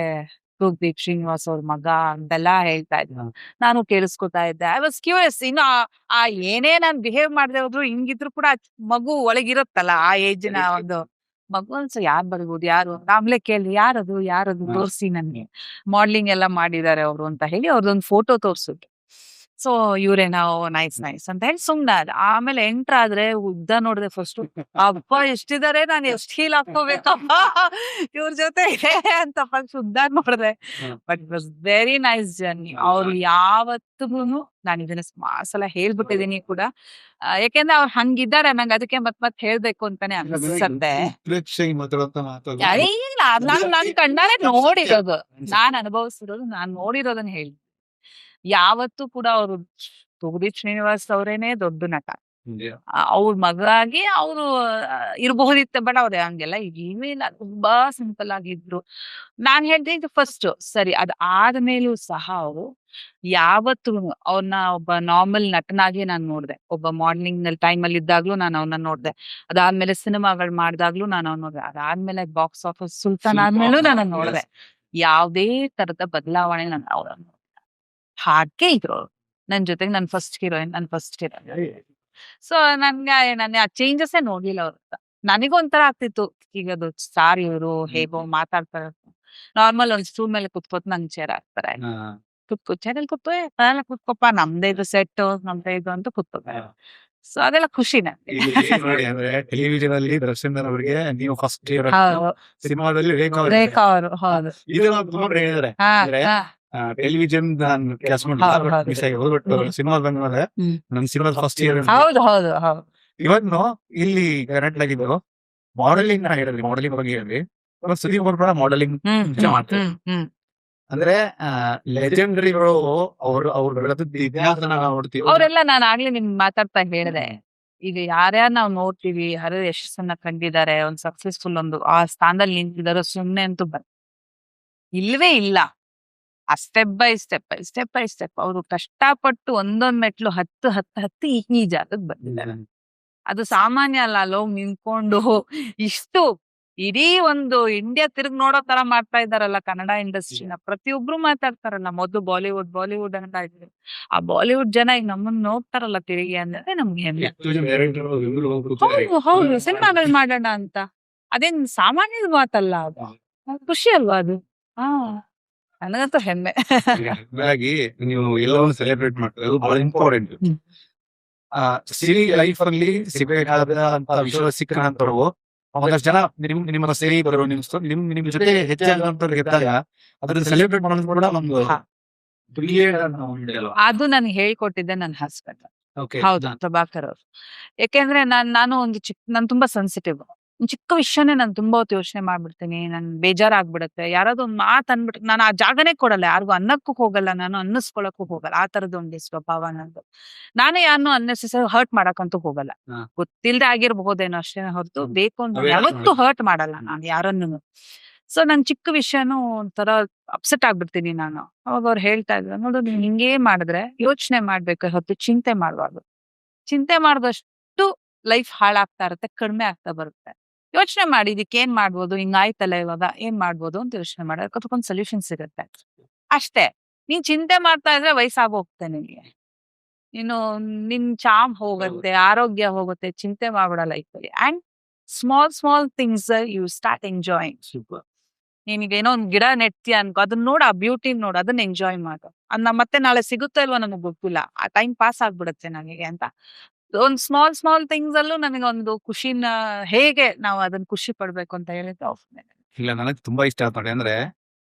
ತೂಗ್ದೀಪ್ ಶ್ರೀನಿವಾಸ್ ಅವ್ರ ಮಗ ಅಂತೆಲ್ಲ ಹೇಳ್ತಾ ಇದ್ರು. ನಾನು ಕೇಳಿಸ್ಕೊತಾ ಇದ್ದೆ. I was curious. ಇನ್ನು ಆ ಏನೇ ನಾನ್ ಬಿಹೇವ್ ಮಾಡದೆ ಹೋದ್ರು ಹಿಂಗಿದ್ರು ಕೂಡ ಮಗು ಒಳಗಿರುತ್ತಲ್ಲ ಆ ಏಜಿನ ಒಂದು ಮಗು ಅನ್ಸ ಯಾರು ಬರ್ಬೋದು, ಯಾರು ಆಮೇಲೆ ಕೇಳಿ ಯಾರದು ತೋರಿಸಿ ನನ್ಗೆ. ಮಾಡ್ಲಿಂಗ್ ಎಲ್ಲ ಮಾಡಿದ್ದಾರೆ ಅವರು ಅಂತ ಹೇಳಿ ಅವ್ರದೊಂದು ಫೋಟೋ ತೋರ್ಸಿದ್ರು. ಸೊ ಇವ್ರೇನಾ, ನೈಸ್ ಅಂತ ಹೇಳಿ ಸುಮ್ನೆ ಅದ. ಆಮೇಲೆ ಎಂಟ್ರ್ ಆದ್ರೆ ಉದ್ದ ನೋಡಿದೆ ಫಸ್ಟ್. ಅಪ್ಪ ಎಷ್ಟಿದಾರೆ, ನಾನು ಎಷ್ಟು ಹೀಲ್ ಹಾಕೋಬೇಕಪ್ಪ ಇವ್ರ ಜೊತೆ ಅಂತ ಫಸ್ಟ್ ಉದ್ದ ನೋಡಿದೆ. But it was very nice journey. ಅವ್ರು ಯಾವತ್ತಿಗೂ ನಾನು ಇದನ್ನ ಸುಮಾರು ಸಲ ಹೇಳ್ಬಿಟ್ಟಿದೀನಿ ಕೂಡ. ಯಾಕೆಂದ್ರೆ ಅವ್ರು ಹಂಗಿದ್ದಾರೆ ನಂಗೆ, ಅದಕ್ಕೆ ಮತ್ ಹೇಳ್ಬೇಕು ಅಂತಾನೆ ಅನ್ಸುತ್ತೆ. ನಾನ್ ಕಣ್ಣಾರೆ ನೋಡಿರೋದು, ನಾನ್ ಅನುಭವಿಸಿರೋದು, ನಾನ್ ನೋಡಿರೋದನ್ನ ಹೇಳಿ. ಯಾವತ್ತೂ ಕೂಡ ಅವರು ತೂಗುದೀಪ್ ಶ್ರೀನಿವಾಸ್ ಅವರೇನೆ ದೊಡ್ಡ ನಟ. ಅವ್ರ ಮಗಾಗಿ ಅವರು ಇರಬಹುದಿತ್ತು, ಬಟ್ ಅವ್ರೆ ಹಂಗೆಲ್ಲ ಇಲ್ಲ, ತುಂಬಾ ಸಿಂಪಲ್ ಆಗಿದ್ರು. ನಾನ್ ಹೇಳ್ದೆ ಇದು ಫಸ್ಟ್ ಸರಿ. ಆದ್ಮೇಲೂ ಸಹ ಅವರು ಯಾವತ್ತೂ ಅವ್ರನ್ನ ಒಬ್ಬ ನಾರ್ಮಲ್ ನಟನಾಗಿ ನಾನ್ ನೋಡ್ದೆ. ಒಬ್ಬ ಮಾರ್ನಿಂಗ್ ನಲ್ಲಿ ಟೈಮ್ ಅಲ್ಲಿ ಇದ್ದಾಗ್ಲೂ ನಾನು ಅವನ್ನ ನೋಡ್ದೆ. ಅದಾದ್ಮೇಲೆ ಸಿನಿಮಾಗಳು ಮಾಡ್ದಾಗ್ಲೂ ನಾನು ಅವ್ನ ನೋಡ್ದೆ. ಅದಾದ್ಮೇಲೆ ಬಾಕ್ಸ್ ಆಫೀಸ್ ಸುಲ್ತಾನ್ ಆದ್ಮೇಲೂ ನಾನು ನೋಡ್ದೆ. ಯಾವ್ದೇ ತರದ ಬದಲಾವಣೆ ನಾನು ಅವ್ರನ್ನ ಹಾಗೆ ಇದ್ರು ನನ್ ಜೊತೆಗೆ. ನನ್ ಫಸ್ಟ್ ಹೀರೋಯಿನ್. ಸೊ ನನ್ಗೆ ಆ ಚೇಂಜಸ್ ನೋಡ್ಲಿಲ್ಲ ಅವ್ರ. ನನಗೊಂಥರ ಆಗ್ತಿತ್ತು, ಈಗ ಅದು ಸ್ಟಾರ್ ಇವರು ಹೇಗೋ ಮಾತಾಡ್ತಾರೆ. ನಾರ್ಮಲ್ ಒಂದ್ ಸ್ಟೂಲ್ ಮೇಲೆ ಕುತ್ಕೋತ್ ನಂಗೆ ಚೇರ್ ಹಾಕ್ತಾರೆ. ಚೇರಲ್ಲಿ ಕುತ್ಕೋಪ್ಪ, ನಮ್ದೇ ಇದು ಸೆಟ್, ನಮ್ದೇ ಇದು ಅಂತ ಕುತ್ಕೋತಾರೆ. ಸೊ ಅದೆಲ್ಲ ಖುಷಿನೇ. ಟೆಲಿವಿಷನ್ ಅಲ್ಲಿ ದರ್ಶನ್ ಅವರಿಗೆ ನೀವು ಫಸ್ಟ್ ಸಿನಿಮಾದಲ್ಲಿ ರೇಖಾ ಅವರು. ಹೌದು. ಟೆಲಿವಿಷನ್ ಕೆಲಸ ಮಾಡಿಲ್ಲ, ಸಿನಿಮಾ ಬಂದ್ಮೇಲೆ ನನ್ ಸಿನಿಮಾ ಫಸ್ಟ್ ಇಯರ್. ಹೌದು. ಇವತ್ತು ಇಲ್ಲಿ ಕರೆಕ್ಟ್ ಆಗಿದ್ದು ಮಾಡೆಲಿಂಗ್ ಹೇಳಿದ್ರಿ, ಮಾಡೆಲಿಂಗ್ ಬಗ್ಗೆ ಹೇಳಿ. ಸುದೀಪ್ ಅವರು ಕೂಡ ಮಾಡೆಲಿಂಗ್ ಮಾಡ್ತಾರೆ. ಅಂದ್ರೆ ಲೆಜೆಂಡರಿಗಳು ಅವ್ರು ಬೆಳೆದ ಇತಿಹಾಸನ ನೋಡ್ತೀವಿ. ಅವರೆಲ್ಲ ನಾನು ಆಗ್ಲೇ ನಿಮ್ಗೆ ಮಾತಾಡ್ತಾ ಹೇಳಿದೆ, ಈಗ ಯಾರ್ಯಾರು ನಾವು ನೋಡ್ತೀವಿ, ಯಾರು ಯಶಸ್ಸನ್ನ ಕಂಡಿದ್ದಾರೆ, ಒಂದ್ ಸಕ್ಸಸ್ಫುಲ್ ಒಂದು ಆ ಸ್ಥಾನದಲ್ಲಿ ನಿಂತಿದಾರೋ ಸುಮ್ನೆ ಅಂತೂ ಇಲ್ವೇ ಇಲ್ಲ. ಆ ಸ್ಟೆಪ್ ಬೈ ಸ್ಟೆಪ್ ಅವರು ಕಷ್ಟಪಟ್ಟು ಒಂದೊಂದ್ ಮೆಟ್ಲು ಹತ್ತಿ ಈ ಜಾಗಕ್ಕೆ ಬಂದಿದ್ದಾರೆ. ಅದು ಸಾಮಾನ್ಯ ಅಲ್ಲ. ಅಲ್ಲೋಗ್ ನಿಂತ್ಕೊಂಡು ಇಷ್ಟು ಇಡೀ ಒಂದು ಇಂಡಿಯಾ ತಿರುಗ್ ನೋಡೋ ತರ ಮಾಡ್ತಾ ಇದಾರಲ್ಲ ಕನ್ನಡ ಇಂಡಸ್ಟ್ರಿನ. ಪ್ರತಿಯೊಬ್ರು ಮಾತಾಡ್ತಾರಲ್ಲ, ಮೊದ್ಲು ಬಾಲಿವುಡ್ ಅಂತ ಇದ್ರು. ಆ ಬಾಲಿವುಡ್ ಜನ ಈಗ ನಮ್ಮನ್ನ ನೋಡ್ತಾರಲ್ಲ ತಿರುಗಿ ಅಂದ್ರೆ ನಮ್ಗೆ ಹೆಮ್ಮೆ. ಹೌದು, ಸಿನಿಮಾಗಳು ಮಾಡೋಣ ಅಂತ. ಅದೇನ್ ಸಾಮಾನ್ಯದ ಮಾತಲ್ಲ, ಅದು ಖುಷಿ ಅಲ್ವಾ ಅದು. ನನಗಂತೂ ಹೆಮ್ಮೆ. ನೀವು ಎಲ್ಲವನ್ನು ಸೆಲೆಬ್ರೇಟ್ ಮಾಡ್ತಾರೆ, ಬಹಳ ಇಂಪಾರ್ಟೆಂಟ್. ಸಿರಿ ಲೈಫ್ ಅಲ್ಲಿ ಸಿಗಬೇಕಾದಂತ ವಿಶ್ವ ಸಿಕ್ಕಂತವ್ರು ಒಂದಷ್ಟು ಜನ ನಿಮ್ಮ ಸಿರಿ ಬರೋ ನಿಮ್ ಜೊತೆ ಹೆಚ್ಚಾಗ ಗೆದ್ದಾಗ ಅದ್ರ ಸೆಲೆಬ್ರೇಟ್ ಮಾಡೋದು ಕೂಡ ಒಂದು ಅದು ನನ್ಗೆ ಹೇಳ್ಕೊಟ್ಟಿದ್ದೆ ನನ್ನ ಹಸ್ಬೆಂಡ್. ಹೌದು, ಪ್ರಭಾಕರ್ ಅವ್ರು. ಯಾಕೆಂದ್ರೆ ನಾನು ನಾನು ತುಂಬಾ ಸೆನ್ಸಿಟಿವ್. ಚಿಕ್ಕ ವಿಷಯನೇ ನಾನು ತುಂಬಾ ಹೊತ್ತು ಯೋಚನೆ ಮಾಡ್ಬಿಡ್ತೀನಿ. ನನ್ ಬೇಜಾರಾಗ್ಬಿಡುತ್ತೆ. ಯಾರಾದ್ರು ಒಂದ್ ಮಾತು ಅಂದ್ಬಿಟ್ಟು ನಾನು ಆ ಜಾಗನೇ ಕೊಡಲ್ಲ, ಯಾರಿಗೂ ಅನ್ನಕ್ಕೂ ಹೋಗಲ್ಲ, ನಾನು ಅನ್ನಿಸ್ಕೊಳಕ್ಕೂ ಹೋಗಲ್ಲ. ಆ ತರದೊಂದು ಸ್ವಭಾವ ನಂದು. ನಾನೇ ಯಾರನ್ನೂ ಅನ್ನೆಸೆಸರಿ ಹರ್ಟ್ ಮಾಡಕ್ಕಂತೂ ಹೋಗಲ್ಲ. ಗೊತ್ತಿಲ್ದೆ ಆಗಿರ್ಬಹುದೇನೋ ಅಷ್ಟೇ ಹೊರತು ಬೇಕು ಅಂತ ಯಾವತ್ತೂ ಹರ್ಟ್ ಮಾಡಲ್ಲ ನಾನು ಯಾರನ್ನು. ಸೊ ನನ್ ಚಿಕ್ಕ ವಿಷಯನೂ ಒಂಥರ ಅಪ್ಸೆಟ್ ಆಗ್ಬಿಡ್ತೀನಿ ನಾನು. ಅವಾಗ ಅವ್ರು ಹೇಳ್ತಾ ಇದ್ರು, ನೋಡು ನೀನ್ ಹಿಂಗೇ ಮಾಡಿದ್ರೆ ಯೋಚನೆ ಮಾಡ್ಬೇಕು ಹೊತ್ತು ಚಿಂತೆ ಮಾಡ್ಬಾರ್ದು. ಚಿಂತೆ ಮಾಡಿದಷ್ಟು ಲೈಫ್ ಹಾಳಾಗ್ತಾ ಇರುತ್ತೆ, ಕಡಿಮೆ ಆಗ್ತಾ ಬರುತ್ತೆ. ಯೋಚನೆ ಮಾಡಿ ಇದಕ್ಕೆ ಏನ್ ಮಾಡ್ಬೋದು, ಹಿಂಗಾಯ್ತಲ್ಲ ಇವಾಗ ಏನ್ ಮಾಡ್ಬೋದು ಅಂತ ಯೋಚನೆ ಮಾಡಿ ಅದಕ್ಕೊಂದು ಸೊಲ್ಯೂಷನ್ಸ್ ಇರುತ್ತೆ ಅಷ್ಟೇ. ನೀನ್ ಚಿಂತೆ ಮಾಡ್ತಾ ಇದ್ರೆ ವಯಸ್ಸಾಗೋಗ್ತೆ ನಿನ್ಗೆ, ನೀನು ನಿನ್ ಚಾಮ್ ಹೋಗುತ್ತೆ, ಆರೋಗ್ಯ ಹೋಗುತ್ತೆ. ಚಿಂತೆ ಮಾಡ್ಬಿಡ ಲೈಫಲ್ಲಿ. And small things you start enjoying. ನೀನೀಗ ಏನೋ ಒಂದ್ ಗಿಡ ನೆಟ್ತೀಯ ಅನ್ಕೋ, ಅದನ್ನ ನೋಡು, ಆ ಬ್ಯೂಟಿ ನೋಡು, ಅದನ್ನ ಎಂಜಾಯ್ ಮಾಡು. ಅದ್ ಮತ್ತೆ ನಾಳೆ ಸಿಗುತ್ತೋ ಇಲ್ವೋ ನನಗೆ ಗೊತ್ತಿಲ್ಲ, ಆ ಟೈಮ್ ಪಾಸ್ ಆಗ್ಬಿಡುತ್ತೆ ನನಗೆ ಅಂತ. ಒಂದ್ ಸ್ಮಾಲ್ ಸ್ಮಾಲ್ ಥಿಂಗ್ಸ್ ಅಲ್ಲೂ ನನಗೆ ಒಂದು ಖುಷಿನ ಹೇಗೆ ನಾವು ಅದನ್ನ ಖುಷಿ ಪಡ್ಬೇಕು ಅಂತ ಹೇಳಿದ್ರೆ ಇಲ್ಲ, ನನಗೆ ತುಂಬಾ ಇಷ್ಟ ಆಯ್ತು ನೋಡಿ. ಅಂದ್ರೆ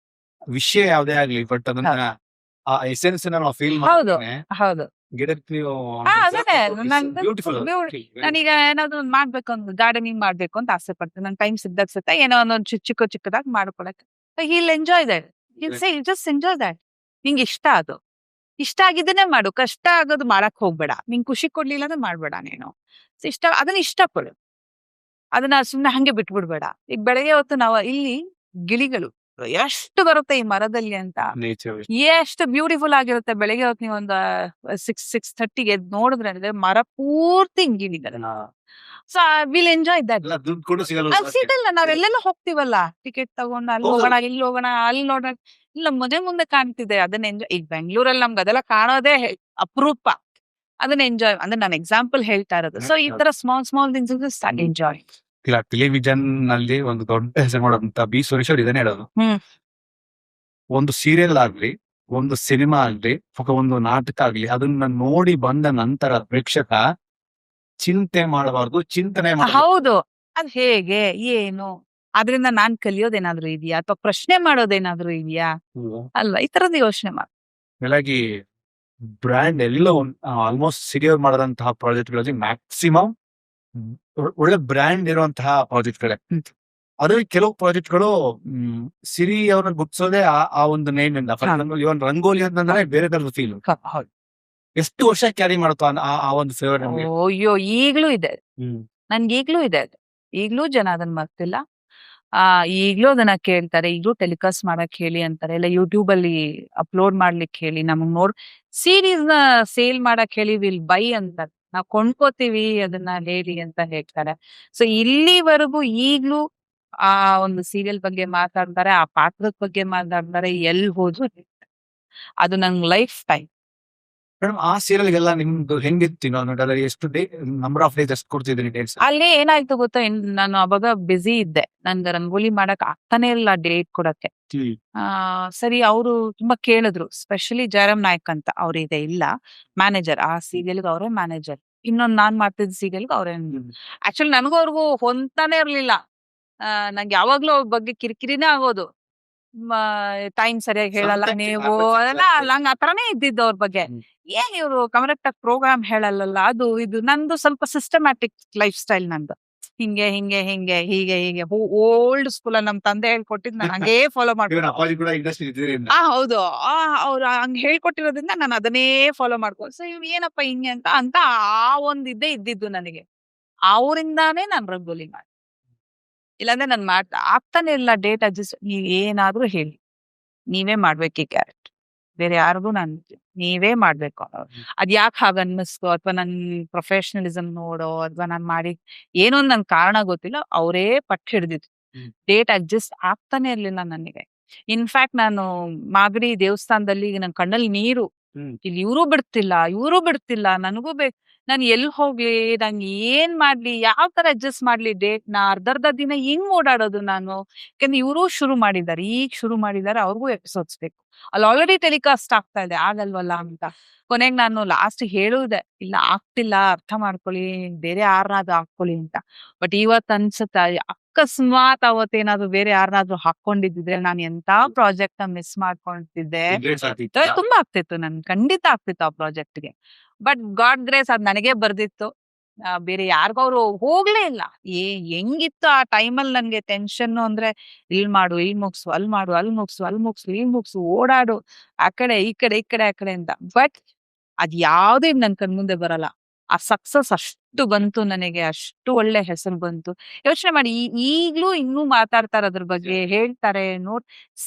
ವಿಷಯ ಯಾವ್ದೇ ಆಗ್ಲಿ, ಬಟ್ ಅದನ್ನ ಆ ಎಸೆನ್ಸ್ ನಾವು ಫೀಲ್ ಹೌದು ಮಾಡ್ತೇನೆ. ಹೌದು. ಗಿಡಕ್ಕೆ ನೀವು ಅದೇ ಬ್ಯೂಟಿಫುಲ್. ನಾನೀಗ ಏನಾದ್ರು ಒಂದ್ ಮಾಡ್ಬೇಕು ಅಂತ, ಗಾರ್ಡನಿಂಗ್ ಮಾಡ್ಬೇಕು ಅಂತ ಆಸೆ ಪಡ್ತೀನಿ. ನನ್ ಟೈಮ್ ಸಿಗ್ದಾಗ ಸತ್ತ ಏನೋ ಒಂದೊಂದು ಚಿಕ್ಕದಾಗಿ ಮಾಡ್ಕೊಳಕ್ಕೆ, he'll enjoy that, he'll say just enjoy that. ನಿಂಗೆ ಇಷ್ಟ ಅದು, ಇಷ್ಟ ಆಗಿದ್ದನ್ನೇ ಮಾಡು, ಕಷ್ಟ ಆಗೋದು ಮಾಡಕ್ ಹೋಗ್ಬೇಡ. ನಿಂಗ್ ಖುಷಿ ಕೊಡ್ಲಿಲ್ಲ ಅಂದ್ರೆ ಮಾಡ್ಬೇಡ ನೀನು. ಇಷ್ಟ ಅದನ್ನ ಇಷ್ಟಪಡು, ಅದನ್ನ ಸುಮ್ನೆ ಹಂಗೆ ಬಿಟ್ಬಿಡ್ಬೇಡ. ಈಗ ಬೆಳಗ್ಗೆ ಹೊತ್ತು ನಾವು ಇಲ್ಲಿ ಗಿಳಿಗಳು ಎಷ್ಟು ಬರುತ್ತೆ ಈ ಮರದಲ್ಲಿ ಅಂತ, ನೇಚರ್ ಎಷ್ಟು ಬ್ಯೂಟಿಫುಲ್ ಆಗಿರುತ್ತೆ. ಬೆಳಗ್ಗೆ ಹೊತ್ತು ನೀವು ಒಂದು 6:30 ಎದ್ದು ನೋಡಿದ್ರೆ ಅಂದ್ರೆ ಮರ ಪೂರ್ತಿ ಗಿಳಿಗಳು. So will enjoy that. ದುಡ್ಡು ಕೂಡ ಸಿಗಲ್ಲ. ಅಲ್ಲಿ ಸಿಗಲ್ಲ, ನಾವೆಲ್ಲೆಲ್ಲ ಹೋಗ್ತಿವಲ್ಲ ಟಿಕೆಟ್ ತಗೊಂಡು, ಅಲ್ಲಿ ಹೋಗೋಣ, ಇಲ್ಲಿ ಹೋಗೋಣ, ಅಲ್ಲಿ ನೋಡೋಣ, ಇಲ್ಲ ಮುಂದೆ ಕಾಣ್ತಿದೆ, ಅದನ್ನ ಎಂಜಾಯ್. ಈಗ ಬೆಂಗಳೂರಲ್ಲಿ ನಮ್ಗೆ ಅದೆಲ್ಲ ಕಾಣೋದೇ ಅಪರೂಪ. ಅದನ್ನ ಎಂಜಾಯ್ ಅಂದ್ರೆ ನಾನು ಎಕ್ಸಾಂಪಲ್ ಹೇಳ್ತಾ ಇರೋದು. ಸೊ ಈ ತರ ಸ್ಮಾಲ್ ಥಿಂಗ್ಸ್ ಎಂಜಾಯ್. ಇಲ್ಲ, ಟೆಲಿವಿಷನ್ ನಲ್ಲಿ ಒಂದು ದೊಡ್ಡ ಹೆಸರು ಮಾಡೋದಂತ ಬಿ ಸುರೇಶ್ ಅವ್ರು ಇದನ್ನೇ ಹೇಳೋದು. ಒಂದು ಸೀರಿಯಲ್ ಆಗ್ಲಿ, ಒಂದು ಸಿನಿಮಾ ಆಗ್ಲಿ, ಅಥವಾ ಒಂದು ನಾಟಕ ಆಗ್ಲಿ, ಅದನ್ನ ನೋಡಿ ಬಂದ ನಂತರ ಪ್ರೇಕ್ಷಕ ಚಿಂತೆ ಮಾಡಬಾರ್ದು, ಚಿಂತನೆ ಮಾಡಬಾರ್ದು. ಹೌದು, ಅದ್ ಹೇಗೆ, ಏನು, ಅದ್ರಿಂದ ನಾನ್ ಕಲಿಯೋದೇನಾದ್ರೂ ಇದೆಯಾ, ಅಥವಾ ಪ್ರಶ್ನೆ ಮಾಡೋದೇನಾದ್ರೂ ಇದೆಯಾ ಅಲ್ವಾ, ಈ ತರದ್ದು ಯೋಚನೆ ಮಾಡಿ. ಹಾಗಾಗಿ ಬ್ರ್ಯಾಂಡ್ ಎಲ್ಲೋ ಆಲ್ಮೋಸ್ಟ್ ಸಿರಿಯರ್ ಮಾಡದಂತಹ ಪ್ರಾಜೆಕ್ಟ್ ಗಳಲ್ಲಿ ಮ್ಯಾಕ್ಸಿಮಮ್ ಒಳ್ಳೆ ಬ್ರ್ಯಾಂಡ್ ಇರುವಂತಹ ಪ್ರಾಜೆಕ್ಟ್ ಗಳೇ. ಅದ್ರಲ್ಲಿ ಕೆಲವು ಪ್ರಾಜೆಕ್ಟ್ ಗಳು ಸಿರಿ ಅವ್ರನ್ನ ಗುರ್ತಿಸೋದೇ ಆ ಒಂದು ನೇಮ್ ಇಂದ. ಫಾರ್ ಎಕ್ಸಾಂಪಲ್ ಇವನ್ ರಂಗೋಲಿ ಅಂತಂದ್ರೆ ಬೇರೆ ತರದ ಫೀಲ್. ಎಷ್ಟು ವರ್ಷ ಕ್ಯಾರಿ ಮಾಡುತ್ತೋ ಆ ಒಂದು ಫೇವರ್. ಅಯ್ಯೋ, ಈಗ್ಲೂ ಇದೆ, ನನ್ಗೆ ಈಗ್ಲೂ ಇದೆ ಅದು. ಈಗ್ಲೂ ಜನ ಅದನ್ನ ಮರ್ತಿಲ್ಲ. ಈಗ್ಲೂ ಅದನ್ನ ಕೇಳ್ತಾರೆ, ಈಗ್ಲೂ ಟೆಲಿಕಾಸ್ಟ್ ಮಾಡಕ್ ಹೇಳಿ ಅಂತಾರೆ, ಇಲ್ಲ ಯೂಟ್ಯೂಬ್ ಅಲ್ಲಿ ಅಪ್ಲೋಡ್ ಮಾಡ್ಲಿಕ್ಕೆ ಹೇಳಿ, ನಮಗ್ ಸೀರೀಸ್ ನ ಸೇಲ್ ಮಾಡಕ್ ಹೇಳಿ, ವಿಲ್ ಬೈ ಅಂತಾರೆ, ನಾವ್ ಕೊಂಡ್ಕೋತೀವಿ ಅದನ್ನ ಹೇಳಿ ಅಂತ ಹೇಳ್ತಾರೆ. ಸೊ ಇಲ್ಲಿವರೆಗೂ ಈಗ್ಲೂ ಆ ಒಂದು ಸೀರಿಯಲ್ ಬಗ್ಗೆ ಮಾತಾಡ್ತಾರೆ, ಆ ಪಾತ್ರದ ಬಗ್ಗೆ ಮಾತಾಡ್ತಾರೆ, ಎಲ್ಲಿ ಹೋದ್ರು ಅದು ನಂಗ್ ಲೈಫ್ ಟೈಮ್. ಮೇಡಮ್, ಆ ಸೀರಿಯಲ್ಗೆಲ್ಲ ನಿಮ್ದು ಹೆಂಗಿತ್ತು? ಎಷ್ಟು ನಂಬರ್ ಆಫ್ ಡೇಸ್ ಎಷ್ಟು ಕೊಡ್ತಿದ್ರಿ ಡೇಟ್ಸ್? ಅಲ್ಲಿ ಏನಾಯ್ತು ಗೊತ್ತಾ, ನಾನು ಅವಾಗ ಬಿಸಿ ಇದ್ದೆ, ನನ್ಗೆ ರಂಗೋಲಿ ಮಾಡಕ್ ಆಗ್ತಾನೆ ಇಲ್ಲ ಡೇಟ್ ಕೊಡಕ್ಕೆ. ಸರಿ, ಅವರು ತುಂಬಾ ಕೇಳಿದ್ರು, ಸ್ಪೆಷಲಿ ಜಯರಾಮ್ ನಾಯಕ್ ಅಂತ ಅವ್ರಿದೆ, ಇಲ್ಲ ಮ್ಯಾನೇಜರ್, ಆ ಸೀರಿಯಲ್ಗೆ ಅವರೇ ಮ್ಯಾನೇಜರ್. ಇನ್ನೊಂದ್ ನಾನ್ ಮಾಡ್ತಿದ್ದ ಸೀರಿಯಲ್ಗೆ ಅವ್ರೇ. ಆಕ್ಚುಲಿ ನನಗೂ ಅವ್ರಿಗೂ ಹೊಂತಾನೆ ಇರ್ಲಿಲ್ಲ. ನಂಗೆ ಯಾವಾಗ್ಲೂ ಅವ್ರ ಬಗ್ಗೆ ಕಿರಿಕಿರಿನೇ ಆಗೋದು, ಟೈಮ್ ಸರಿಯಾಗಿ ಹೇಳಲ್ಲ ನೀವು, ಅದೆಲ್ಲ ನಂಗೆ ಆತರನೇ ಇದ್ದಿದ್ದು ಅವ್ರ ಬಗ್ಗೆ. ಏನ್ ಇವ್ರು ಕರೆಕ್ಟ್ ಆಗಿ ಪ್ರೋಗ್ರಾಮ್ ಹೇಳಲ್ಲ, ಅದು ಇದು. ನಂದು ಸ್ವಲ್ಪ ಸಿಸ್ಟಮ್ಯಾಟಿಕ್ ಲೈಫ್ ಸ್ಟೈಲ್ ನಂದು, ಹಿಂಗೆ ಹಿಂಗೆ ಹಿಂಗೆ ಹೀಗೆ ಹೀಗೆ ಓಲ್ಡ್ ಸ್ಕೂಲ್ ನಮ್ ತಂದೆ ಹೇಳ್ಕೊಟ್ಟಿದ್ ನಾನು ಹಂಗೇ ಫಾಲೋ ಮಾಡ್ತೀನಿ. ಹೌದು, ಅವ್ರು ಹಂಗ್ ಹೇಳ್ಕೊಟ್ಟಿರೋದ್ರಿಂದ ನಾನು ಅದನ್ನೇ ಫಾಲೋ ಮಾಡ್ಕೊಂಡು, ಸೊ ಇವ್ ಏನಪ್ಪ ಹಿಂಗೆ ಅಂತ ಆ ಒಂದ್ ಇದ್ದಿದ್ದು ನನಗೆ. ಅವರಿಂದಾನೇ ನಾನ್ ರಂಗೋಲಿ ಮಾಡಿ, ಇಲ್ಲಾಂದ್ರೆ ನಾನ್ ಆಗ್ತಾನೆ ಇಲ್ಲ ಡೇಟ್ ಅಡ್ಜಸ್ಟ್. ನೀವ್ ಏನಾದ್ರೂ ಹೇಳಿ, ನೀವೇ ಮಾಡ್ಬೇಕು ಈ ಕ್ಯಾರೆಕ್ಟರ್, ಬೇರೆ ಯಾರಿಗೂ ನೀವೇ ಮಾಡ್ಬೇಕು. ಅದ್ ಯಾಕೆ ಹಾಗ ಅನ್ನಿಸ್ತು, ಅಥವಾ ನನ್ ಪ್ರೊಫೆಷನಲಿಸಮ್ ನೋಡೋ, ಅಥವಾ ನಾನ್ ಮಾಡಿ ಏನೋ ನನ್ ಕಾರಣ ಗೊತ್ತಿಲ್ಲ, ಅವರೇ ಪಟ್ಟು ಹಿಡ್ದಿದ್ರು. ಡೇಟ್ ಅಡ್ಜಸ್ಟ್ ಆಗ್ತಾನೆ ಇರ್ಲಿಲ್ಲ ನನಗೆ. ಇನ್ಫ್ಯಾಕ್ಟ್ ನಾನು ಮಾಗಡಿ ದೇವಸ್ಥಾನದಲ್ಲಿ ನನ್ ಕಣ್ಣಲ್ಲಿ ನೀರು, ಇಲ್ಲಿ ಇವರು ಬಿಡ್ತಿಲ್ಲ, ನನಗೂ ನಾನು ಎಲ್ಲಿ ಹೋಗ್ಲಿ, ನಂಗೆ ಏನ್ ಮಾಡ್ಲಿ, ಯಾವ ತರ ಅಡ್ಜಸ್ಟ್ ಮಾಡ್ಲಿ ಡೇಟ್ ನ, ಅರ್ಧ ದಿನ ಹೆಂಗ್ ಓಡಾಡೋದು ನಾನು. ಯಾಕಂದ್ರೆ ಇವರು ಶುರು ಮಾಡಿದ್ದಾರೆ, ಅವ್ರಿಗೂ ಎಪಿಸೋಡ್ಸ್ ಬೇಕು, ಅಲ್ಲಿ ಆಲ್ರೆಡಿ ಟೆಲಿಕಾಸ್ಟ್ ಆಗ್ತಾ ಇದೆ, ಆಗಲ್ವಲ್ಲ ಅಂತ. ಕೊನೆಗೆ ನಾನು ಲಾಸ್ಟ್ ಹೇಳುವುದೇ, ಇಲ್ಲ ಆಗ್ತಿಲ್ಲ, ಅರ್ಥ ಮಾಡ್ಕೊಳ್ಳಿ, ಬೇರೆ ಯಾರನ್ನಾದ್ರೂ ಹಾಕೊಳ್ಳಿ ಅಂತ. ಬಟ್ ಇವತ್ ಅನ್ಸುತ್ತೆ, ಅಕಸ್ಮಾತ್ ಅವತ್ತೇನಾದ್ರು ಬೇರೆ ಯಾರನ್ನಾದ್ರೂ ಹಾಕೊಂಡಿದ್ರೆ ನಾನು ಎಂತ ಪ್ರಾಜೆಕ್ಟ್ ನ ಮಿಸ್ ಮಾಡ್ಕೊಂತಿದ್ದೆ. ತುಂಬಾ ಆಗ್ತಿತ್ತು, ನನ್ ಖಂಡಿತ ಆಗ್ತಿತ್ತು ಆ ಪ್ರಾಜೆಕ್ಟ್ಗೆ. ಬಟ್ ಗಾಡ್ ಗ್ರೇಸ್, ಅದ್ ನನಗೆ ಬರ್ದಿತ್ತು, ಬೇರೆ ಯಾರಿಗೂ ಅವ್ರು ಹೋಗ್ಲೇ ಇಲ್ಲ. ಹೆಂಗಿತ್ತು ಆ ಟೈಮಲ್ಲಿ ನನ್ಗೆ ಟೆನ್ಷನ್ ಅಂದ್ರೆ, ಇಲ್ ಮಾಡು, ಇಲ್ಲಿ ಮುಗ್ಸು, ಅಲ್ಲಿ ಮಾಡು, ಅಲ್ಲಿ ಮುಗ್ಸು, ಓಡಾಡು, ಆ ಕಡೆ ಈ ಕಡೆ ಅಂತ. ಬಟ್ ಅದ್ ಯಾವ್ದೇ ನನ್ ಕಣ್ಮುಂದೆ ಬರಲ್ಲ. ಆ ಸಕ್ಸಸ್ ಅಷ್ಟು ಬಂತು ನನಗೆ, ಅಷ್ಟು ಒಳ್ಳೆ ಹೆಸರು ಬಂತು. ಯೋಚನೆ ಮಾಡಿ, ಈಗ್ಲೂ ಇನ್ನೂ ಮಾತಾಡ್ತಾರೆ ಅದ್ರ ಬಗ್ಗೆ, ಹೇಳ್ತಾರೆ,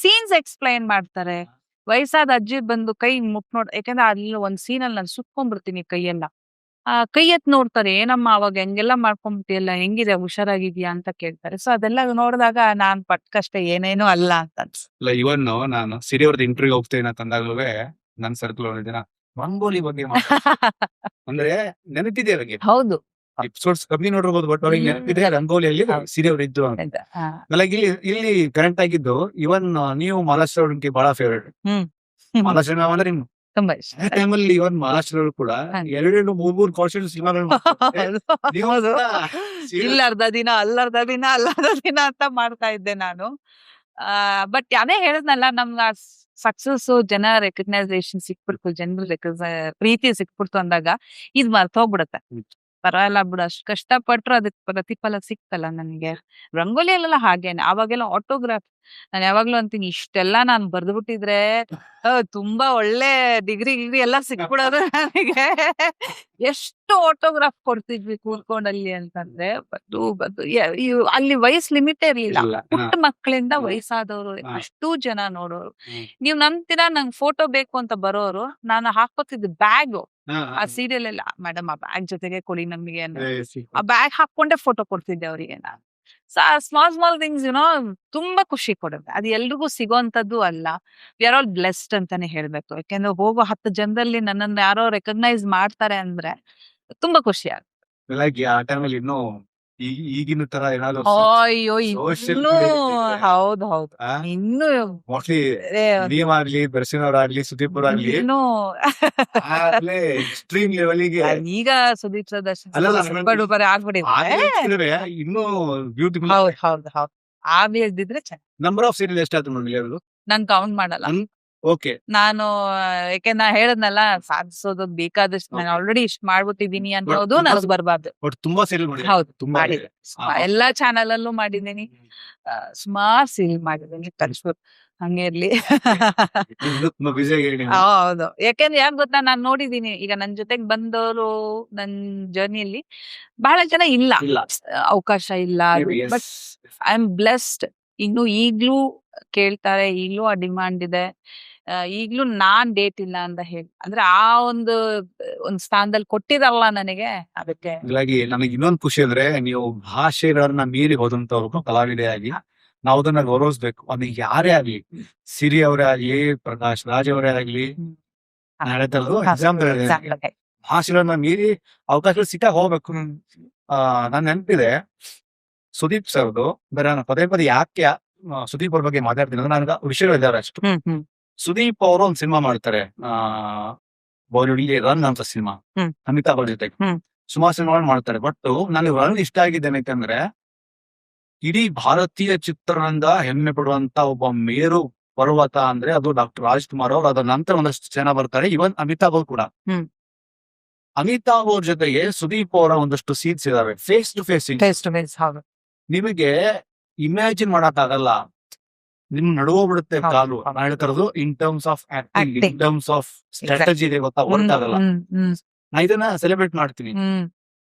ಸೀನ್ಸ್ ಎಕ್ಸ್ಪ್ಲೈನ್ ಮಾಡ್ತಾರೆ. ವಯಸ್ಸಾದ ಅಜ್ಜಿ ಬಂದು ಕೈ ನೋಡ್, ಯಾಕಂದ್ರೆ ಅಲ್ಲಿ ಒಂದ್ ಸೀನಲ್ಲಿ ನಾನು ಸುತ್ಕೊಂಡ್ಬಿಡ್ತೀನಿ ಕೈಯೆಲ್ಲ. ಕೈ ಎತ್ ನೋಡ್ತಾರೆ, ಏನಮ್ಮ ಅವಾಗ ಹೆಂಗೆಲ್ಲ ಮಾಡ್ಕೊಂಡ್ಬಿಟ್ಟಿಯಲ್ಲ, ಹೆಂಗಿದೆ, ಹುಷಾರಾಗಿದ್ಯಾ ಅಂತ ಕೇಳ್ತಾರೆ. ಸೊ ಅದೆಲ್ಲ ನೋಡಿದಾಗ ನಾನ್ ಪಟ್ಟ ಕಷ್ಟ ಏನೇನೋ ಅಲ್ಲ ಅಂತ ಅನ್ಸುತ್ತೆ. ಇವನ್ ನಾನು ಸಿರಿ ಅವ್ರದ್ದು ಇಂಟರ್ವ್ಯೂ ಹೋಗ್ತೇನೆ ಅಂತಂದಾಗಲೂ ನನ್ ಸರ್ಕಲ್ ಜನ ರಂಗೋಲಿ ಬಗ್ಗೆ ಅಂದ್ರೆ ನೆನಪಿದೆ ಅವ್ರಿಗೆ. ಹೌದು, ಎಪಿಸೋಡ್ಸ್ ಕಮ್ಮಿ ನೋಡಿರ್ಬೋದು, ಬಟ್ ಅವ್ರಿಗೆ ನೆನಪಿದೆ ರಂಗೋಲಿಯಲ್ಲಿ ಹೌದು. ಸೀರೆ ಅವ್ರು ಇದ್ರು ಅಂತ. ಆಯ್ತಾ? ಹಾ. ನನಗೆ ಇಲ್ಲಿ ಕರೆಂಟ್ ಆಗಿದ್ದು ಇವನ್ ನೀವು ಮಹಾರಾಷ್ಟ್ರ ಅವ್ರಿಗೆ ಬಹಳ ಫೇವ್ರೇಟ್. ಹ್ಮ್. ಮಹಾರಾಷ್ಟ್ರ ಅಂದ್ರೆ ನಿಮ್ ತುಂಬಾ ಇಷ್ಟ. ಆ ಟೈಮಲ್ಲಿ ಇವನ್ ಮಹಾರಾಷ್ಟ್ರ ಅವರು ಕೂಡ ಹಾ. 2-3 ಕಾನ್ಸ್ಟೆಂಟ್ ಸಿನಿಮಾಗಳು ಹೌದು. ನೀವು ಹೌದು. ಕೂಡ serial- ಇಲ್ಲ ಅರ್ಧ ದಿನ, ಅಲ್ಲರ್ಧ ದಿನ, ಅಲ್ಲರ್ಧ ದಿನ ಅಂತ ಮಾಡ್ತಾ ಇದ್ದೆ ನಾನು. ಬಟ್ ಅದೇ ಹೇಳಿದ್ನಲ್ಲ, ನಮ್ಗೆ ಸಕ್ಸಸ್, ಜನ ರೆಕಗ್ನೈಸೇಷನ್ ಸಿಕ್ಬಿಡ್ತು, ಜನರು ಪ್ರೀತಿ ಸಿಕ್ಬಿಡ್ತು ಅಂದಾಗ ಇದ್ ಮರ್ತೋಗ್ಬಿಡತ್ತೆ. ಹ್ಮ್. ಪರವಾಗಿಲ್ಲ ಬಿಡು, ಅಷ್ಟ್ ಕಷ್ಟಪಟ್ರು ಅದಕ್ಕೆ ಪ್ರತಿಫಲ ಸಿಕ್ತಲ್ಲ ನನಗೆ. ರಂಗೋಲಿಯಲ್ಲೆಲ್ಲ ಹಾಗೇನೆ. ಅವಾಗೆಲ್ಲ ಆಟೋಗ್ರಾಫ್, ನಾನು ಯಾವಾಗ್ಲೂ ಅಂತೀನಿ, ಇಷ್ಟೆಲ್ಲ ನಾನು ಬರ್ದ್ಬಿಟ್ಟಿದ್ರೆ ತುಂಬಾ ಒಳ್ಳೆ ಡಿಗ್ರಿ ಎಲ್ಲ ಸಿಕ್ಬಿಡೋದು ನನಗೆ. ಎಷ್ಟು ಆಟೋಗ್ರಾಫ್ ಕೊಡ್ತಿದ್ವಿ ಕೂತ್ಕೊಂಡಲ್ಲಿ ಅಂತಂದ್ರೆ. ಅಲ್ಲಿ ವಯಸ್ಸು ಲಿಮಿಟೇ ಇರ್ಲಿಲ್ಲ. ಇಲ್ಲ. ಪುಟ್ಟ ಮಕ್ಕಳಿಂದ ಹಾ. ವಯಸ್ಸಾದವರು ಹಾ. ಅಷ್ಟೂ ಜನ ನೋಡೋರು. ಹ್ಮ್. ನೀವ್ ನಂಬ್ತೀರಾ, ನಂಗೆ ಫೋಟೋ ಬೇಕು ಅಂತ ಬರೋರು, ನಾನು ಹಾಕೋತಿದ್ದ ಬ್ಯಾಗ್, ಹಾ, ಆ ಹಾ. ಸೀರಿಯಲ್ ಎಲ್ಲ, ಮೇಡಮ್ ಆ ಬ್ಯಾಗ್ ಜೊತೆಗೆ ಕೊಡಿ ನಮಗೆ ಅನ್ನೋ, ಏ, ಆ ಬ್ಯಾಗ್ ಹಾಕೊಂಡೆ ಫೋಟೋ ಕೊಡ್ತಿದ್ದೆ ಅವರಿಗೆ ನಾನು. ಸ್ಮಾಲ್ ಥಿಂಗ್ಸ್ ತುಂಬಾ ಖುಷಿ ಕೊಡುತ್ತೆ. ಅದು ಎಲ್ರಿಗೂ ಸಿಗೋಂಥದ್ದು ಅಲ್ಲ. ವಿ ಆರ್ ಆಲ್ ಬ್ಲೆಸ್ಡ್ ಅಂತಾನೆ ಹೇಳ್ಬೇಕು. ಯಾಕೆಂದ್ರೆ ಹೋಗೋ 10 ಜನದಲ್ಲಿ ನನ್ನನ್ನು ಯಾರೋ ರೆಕಗ್ನೈಸ್ ಮಾಡ್ತಾರೆ ಅಂದ್ರೆ ತುಂಬಾ ಖುಷಿ ಆಗುತ್ತೆ. ಬೆಳಗ್ಗೆ ಆ ಟೈಮಲ್ಲಿ ಇನ್ನೂ ಈಗಿನ ತರ ಏನಾದ್ರು ಅಯ್ಯೋ, social ಇನ್ನೂ media ಇದ್ರೆ, ಹೌದು ಹೌದು, ಆ, ಇನ್ನೂ ಮೋಸ್ಟ್ಲಿ ಏ, ನೀವಾಗ್ಲಿ, ದರ್ಶನ್ ಅವರಾಗ್ಲಿ, ಸುದೀಪ್ ಅವರಾಗ್ಲಿ ಇನ್ನೂ ಆಗ್ಲೇ ಎಕ್ಸ್ಟ್ರೀಮ್ ಲೆವೆಲ್ಗೆ ಈಗ ಸುದೀಪ್ ಸರ್, ದರ್ಶನ್ ಅಲ್ಲಲ್ಲ, ಸೂಪರ್ ಡೂಪರ್ ಆಗ್ಬಿಟ್ಟಿದೆ. ಇನ್ನೂ ಬ್ಯೂಟಿಫುಲ್. ಹೌದು ಹೌದು ಹೌದು. ಇದ್ದಿದ್ರೆ ಚೆನ್ನಾಗಿ. ನಂಬರ್ ಆಫ್ ಸೀರಿಯಲ್ ಎಷ್ಟಾಯ್ತು ನೋಡಿ ಅವರು? ನಾನ್ ಕೌಂಟ್ ಮಾಡಲ್ಲ. ಓಕೆ. ನಾನು ಯಾಕೆ ನಾ ಹೇಳದ್ನಲ್ಲ, ಸಾಧಿಸೋದು ಬೇಕಾದಷ್ಟು ನಾನು Okay. ಆಲ್ರೆಡಿ ಇಷ್ಟ ಮಾಡ್ಬಿಟ್ಟಿದೀನಿ ಅನ್ನೋದು ತುಂಬಾ ನನಗ್ ಬರ್ಬಾರ್ದು. ಬಟ್ ತುಂಬಾ ಸೀರಿಯಲ್ ಮಾಡಿ. ಹೌದು, ತುಂಬಾ ಮಾಡಿದೆ. ಹಾ. ಎಲ್ಲಾ ಚಾನಲ್ ಅಲ್ಲೂ ಮಾಡಿದ್ದೀನಿ. ಸುಮಾರು ಸೀರಿಯಲ್ ಮಾಡಿದ್ದೀನಿ. ಕಳ್ಸ್ಬೋದು, ಹಂಗೆ ಇರ್ಲಿ. ತುಂಬಾ ಬ್ಯುಸಿ ಆಗಿ ಹೌದು, ಯಾಕೆಂದ್ರೆ ಯಾಕೆ ಗೊತ್ತಾ, ನಾನ್ ನೋಡಿದೀನಿ, ಈಗ ನನ್ ಜೊತೆಗ್ ಬಂದವರು ನನ್ ಜರ್ನಿಯಲ್ಲಿ ಬಹಳ ಜನ ಇಲ್ಲ, ಇಲ್ಲ. ಅವಕಾಶ ಇಲ್ಲ. But I am blessed. ಇನ್ನು ಈಗ್ಲೂ ಕೇಳ್ತಾರೆ, ಈಗ್ಲೂ ಆ ಡಿಮಾಂಡ್ ಇದೆ. ಈಗ್ಲೂ ನಾನ್ ಡೇಟ್ ಇಲ್ಲ ಅಂತ ಹೇಳಿ, ಅಂದ್ರೆ ಆ ಒಂದು ಸ್ಥಾನದಲ್ಲಿ ಕೊಟ್ಟಿರಲ್ಲ ನನಗೆ, ಅದಕ್ಕೆ. ಹಾಗಾಗಿ ನನಗೆ ಇನ್ನೊಂದು ಖುಷಿ ಅಂದ್ರೆ, ನೀವು ಭಾಷೆಗಳನ್ನ ಮೀರಿ ಹೋದಂತವ್ರು ಕಲಾವಿದೆಯಾಗಿ ನಾವು ಅದನ್ನ ಗೌರವಿಸ್ಬೇಕು. ಅದು ಯಾರೇ ಆಗ್ಲಿ, ಸಿರಿ ಅವರೇ ಆಗ್ಲಿ, ಪ್ರಕಾಶ್ ರಾಜ್ ಅವರೇ ಆಗ್ಲಿ, ನಾನು ಹೇಳ್ತಾ ಇರೋದು ಎಕ್ಸಾಂಪಲ್. ಭಾಷೆಗಳನ್ನ ಮೀರಿ ಅವಕಾಶಗಳು ಸಿಕ್ಕಾಗ ಹೋಗ್ಬೇಕು. ನನ್ ನೆನಪಿದೆ ಸುದೀಪ್ ಸರ್ದು, ಬೇರೆ ನಾನು ಪದೇ ಪದೇ ಯಾಕೆ ಸುದೀಪ್ ಅವ್ರ ಬಗ್ಗೆ ಮಾತಾಡ್ತೀನಿ ಅಂದ್ರೆ, ನನಗೆ ವಿಷಯಗಳಿದ್ದಾವೆ ಅಷ್ಟು. ಸುದೀಪ್ ಅವರು ಒಂದು ಸಿನಿಮಾ ಮಾಡ್ತಾರೆ, ಬಾಲಿವುಡ್ ರನ್ ಅಂತ ಸಿನಿಮಾ, ಅಮಿತಾಬ್ ಅವ್ರ ಜೊತೆಗೆ ಸುಮಾರು ಸಿನಿಮಾಗಳು ಮಾಡ್ತಾರೆ. ಬಟ್ ನನಗೆ ರನ್ ಇಷ್ಟ ಆಗಿದೆ ಯಾಕಂದ್ರೆ, ಇಡೀ ಭಾರತೀಯ ಚಿತ್ರರಂಗ ಹೆಮ್ಮೆ ಪಡುವಂತ ಒಬ್ಬ ಮೇರು ಪರ್ವತ ಅಂದ್ರೆ ಅದು ಡಾಕ್ಟರ್ ರಾಜ್ಕುಮಾರ್ ಅವ್ರು. ಅದರ ನಂತರ ಒಂದಷ್ಟು ಜನ ಬರ್ತಾರೆ, ಇವನ್ ಅಮಿತಾಬ್ ಅವ್ರು ಕೂಡ. ಅಮಿತಾಬ್ ಅವ್ರ ಜೊತೆಗೆ ಸುದೀಪ್ ಅವರ ಒಂದಷ್ಟು ಸೀನ್ಸ್ ಇದಾವೆ, ಫೇಸ್ ಟು ಫೇಸ್. ನಿಮಗೆ ಇಮ್ಯಾಜಿನ್ ಮಾಡಕ್ ಆಗಲ್ಲ, ನಿಮ್ ನಡುವೋಗ್ಬಿಡುತ್ತೆ ಕಾಲು. ನಾನು ಹೇಳ್ತಾರದು in terms of acting, in terms of strategy ಇದೆ ಗೊತ್ತಾ, ವರ್ಕ್ ಆಗಲ್ಲ. ನಾ ಇದನ್ನ ಸೆಲೆಬ್ರೇಟ್ ಮಾಡ್ತೀನಿ.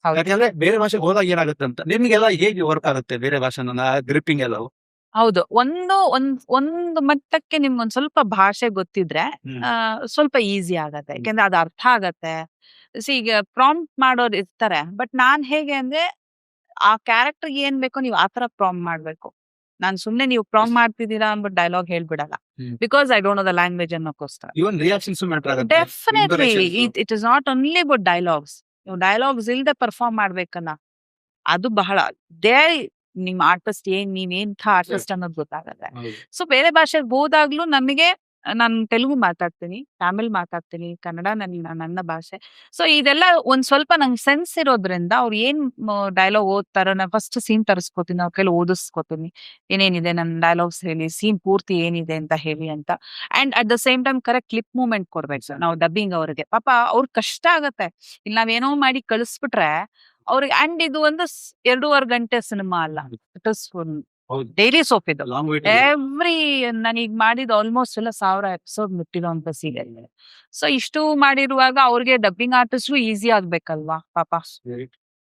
ಯಾಕಂದ್ರೆ ಬೇರೆ ಭಾಷೆಗೆ ಹೋದಾಗ ಏನಾಗುತ್ತೆ ಅಂತ. ನಿಮ್ಗೆಲ್ಲ ಹೇಗೆ ವರ್ಕ್ ಆಗುತ್ತೆ ಬೇರೆ ಭಾಷೆ ಗ್ರಿಪ್ಪಿಂಗ್ ಎಲ್ಲ? ಹೌದು, ಒಂದು ಮಟ್ಟಕ್ಕೆ ನಿಮ್ಗೊಂದ್ ಸ್ವಲ್ಪ ಭಾಷೆ ಗೊತ್ತಿದ್ರೆ ಸ್ವಲ್ಪ ಈಸಿ ಆಗತ್ತೆ, ಯಾಕೆಂದ್ರೆ ಅದು ಅರ್ಥ ಆಗತ್ತೆ. ಈಗ ಪ್ರಾಂಪ್ಟ್ ಮಾಡೋರು ಇರ್ತಾರೆ, ಬಟ್ ನಾನ್ ಹೇಗೆ ಅಂದ್ರೆ, ಆ ಕ್ಯಾರೆಕ್ಟರ್ ಏನ್ ಬೇಕೋ ನೀವು ಆತರ ಪ್ರಾಂಪ್ಟ್ ಮಾಡ್ಬೇಕು. ನಾನ್ ಸುಮ್ನೆ ನೀವು ಪ್ರಾಂಪ್ಟ್ ಮಾಡ್ತಿದ್ದೀರಾ ಅನ್ಬಿಟ್ಟು ಡೈಲಾಗ್ ಹೇಳ್ಬಿಡಲ್ಲ, because I don't know the language ಅನ್ನೋಕ್ಕೋಸ್ಕರ. ಇವನ್ ರಿಯಾಕ್ಷನ್ಸ್ ಮ್ಯಾಟರ್ ಆಗುತ್ತೆ. Definitely it is not only about dialogues. ನೀವು ಡೈಲಾಗ್ಸ್ ಇಲ್ದೆ ಪರ್ಫಾರ್ಮ್ ಮಾಡ್ಬೇಕನ್ನ, ಅದು ಬಹಳ ನಿಮ್ ಆರ್ಟಿಸ್ಟ್ ನೀವೇಂಥ ಆರ್ಟಿಸ್ಟ್ ಅನ್ನೋದು ಗೊತ್ತಾಗತ್ತೆ. ಸೊ ಬೇರೆ ಭಾಷೆಗೆ ಹೋದಾಗ್ಲೂ ನಮಗೆ, ನಾನು ತೆಲುಗು ಮಾತಾಡ್ತೀನಿ, ತಮಿಳ್ ಮಾತಾಡ್ತೀನಿ, ಕನ್ನಡ ನನ್ನ ಭಾಷೆ. ಸೊ ಇದೆಲ್ಲ ಒಂದ್ ಸ್ವಲ್ಪ ನಂಗೆ ಸೆನ್ಸ್ ಇರೋದ್ರಿಂದ, ಅವ್ರು ಏನ್ ಡೈಲಾಗ್ ಓದ್ತಾರೋ ನಾನು ಫಸ್ಟ್ ಸೀನ್ ತರಿಸ್ಕೋತೀನಿ, ಅವ್ರ ಕೈಲಿ ಓದಿಸ್ಕೋತೀನಿ, ಏನೇನಿದೆ ನನ್ನ ಡೈಲಾಗ್ಸ್ ಹೇಳಿ, ಸೀನ್ ಪೂರ್ತಿ ಏನಿದೆ ಅಂತ ಹೇಳಿ ಅಂತ. And at the same time correct clip movement ಕೊಡ್ಬೇಕು ನಾವು ಡಬ್ಬಿಂಗ್ ಅವ್ರಿಗೆ. ಪಾಪ ಅವ್ರ ಕಷ್ಟ ಆಗತ್ತೆ, ಇಲ್ಲಿ ನಾವೇನೋ ಮಾಡಿ ಕಳಿಸ್ಬಿಟ್ರೆ ಅವ್ರಿಗೆ. ಅಂಡ್ ಇದು ಒಂದು 2.5 ಗಂಟೆ ಸಿನಿಮಾ ಅಲ್ಲ, ಇಟ್ ಇಸ್ ಡೈಲಿ ಸೋಪ್ ಇದು. ನಾನೀಗ ಮಾಡಿದ ಆಲ್ಮೋಸ್ಟ್ ಎಲ್ಲ 1000 ಎಪಿಸೋಡ್ ಮುಟ್ಟಿರೋಂತ ಸೀರಿಯಲ್. ಸೊ ಇಷ್ಟು ಮಾಡಿರುವಾಗ ಅವ್ರಿಗೆ ಡಬ್ಬಿಂಗ್ ಆರ್ಟಿಸ್ಟು ಈಸಿ ಆಗ್ಬೇಕಲ್ವಾ, ಪಾಪ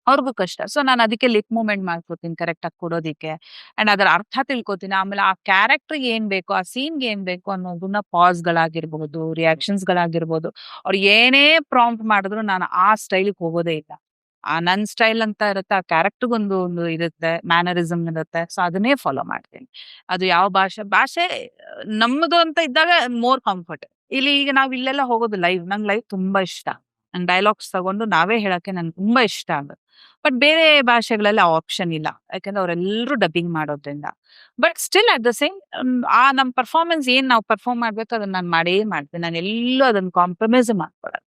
ಅವ್ರಿಗೂ ಕಷ್ಟ. ಸೊ ನಾನು ಅದಕ್ಕೆ ಲಿಪ್ ಮೂವ್ಮೆಂಟ್ ಮಾಡ್ಕೋತೀನಿ ಕರೆಕ್ಟ್ ಆಗಿ ಕೊಡೋದಿಕ್ಕೆ, ಅಂಡ್ ಅದರ ಅರ್ಥ ತಿಳ್ಕೊತೀನಿ. ಆಮೇಲೆ ಆ ಕ್ಯಾರೆಕ್ಟರ್ ಏನ್ ಬೇಕು, ಆ ಸೀನ್ಗೆ ಏನ್ ಬೇಕು ಅನ್ನೋದನ್ನ ಪಾಸ್ ಗಳಾಗಿರ್ಬಹುದು, ರಿಯಾಕ್ಷನ್ಸ್ ಗಳಾಗಿರ್ಬಹುದು, ಅವ್ರು ಏನೇ ಪ್ರಾಂಪ್ಟ್ ಮಾಡಿದ್ರು ನಾನು ಆ ಸ್ಟೈಲ್ಗೆ ಹೋಗೋದೇ ಇಲ್ಲ. ಆ ನನ್ ಸ್ಟೈಲ್ ಅಂತ ಇರುತ್ತೆ, ಆ ಕ್ಯಾರೆಕ್ಟರ್ಗೊಂದು ಇರುತ್ತೆ, ಮ್ಯಾನರಿಸಮ್ ಇರುತ್ತೆ. ಸೊ ಅದನ್ನೇ ಫಾಲೋ ಮಾಡ್ತೀನಿ. ಅದು ಯಾವ ಭಾಷೆ ನಮ್ಮದು ಅಂತ ಇದ್ದಾಗ ಮೋರ್ ಕಂಫರ್ಟ್. ಇಲ್ಲಿ ಈಗ ನಾವ್ ಇಲ್ಲೆಲ್ಲ ಹೋಗೋದು ಲೈವ್, ನಂಗೆ ಲೈವ್ ತುಂಬಾ ಇಷ್ಟ. ಡೈಲಾಗ್ಸ್ ತಗೊಂಡು ನಾವೇ ಹೇಳಕ್ಕೆ ನನ್ಗೆ ತುಂಬಾ ಇಷ್ಟ ಆಗುತ್ತೆ. ಬಟ್ ಬೇರೆ ಭಾಷೆಗಳಲ್ಲಿ ಆ ಆಪ್ಷನ್ ಇಲ್ಲ, ಯಾಕಂದ್ರೆ ಅವರೆಲ್ಲರೂ ಡಬ್ಬಿಂಗ್ ಮಾಡೋದ್ರಿಂದ. But still at the same ಆ ನಮ್ ಪರ್ಫಾರ್ಮೆನ್ಸ್ ಏನ್ ನಾವು ಪರ್ಫಾರ್ಮ್ ಮಾಡ್ಬೇಕು ಅದನ್ನ ನಾನು ಮಾಡೇ ಮಾಡ್ತೀನಿ. ನಾನು ಎಲ್ಲೂ ಅದನ್ನ ಕಾಂಪ್ರಮೈಸ್ ಮಾಡ್ಕೊಳಲ್ಲ.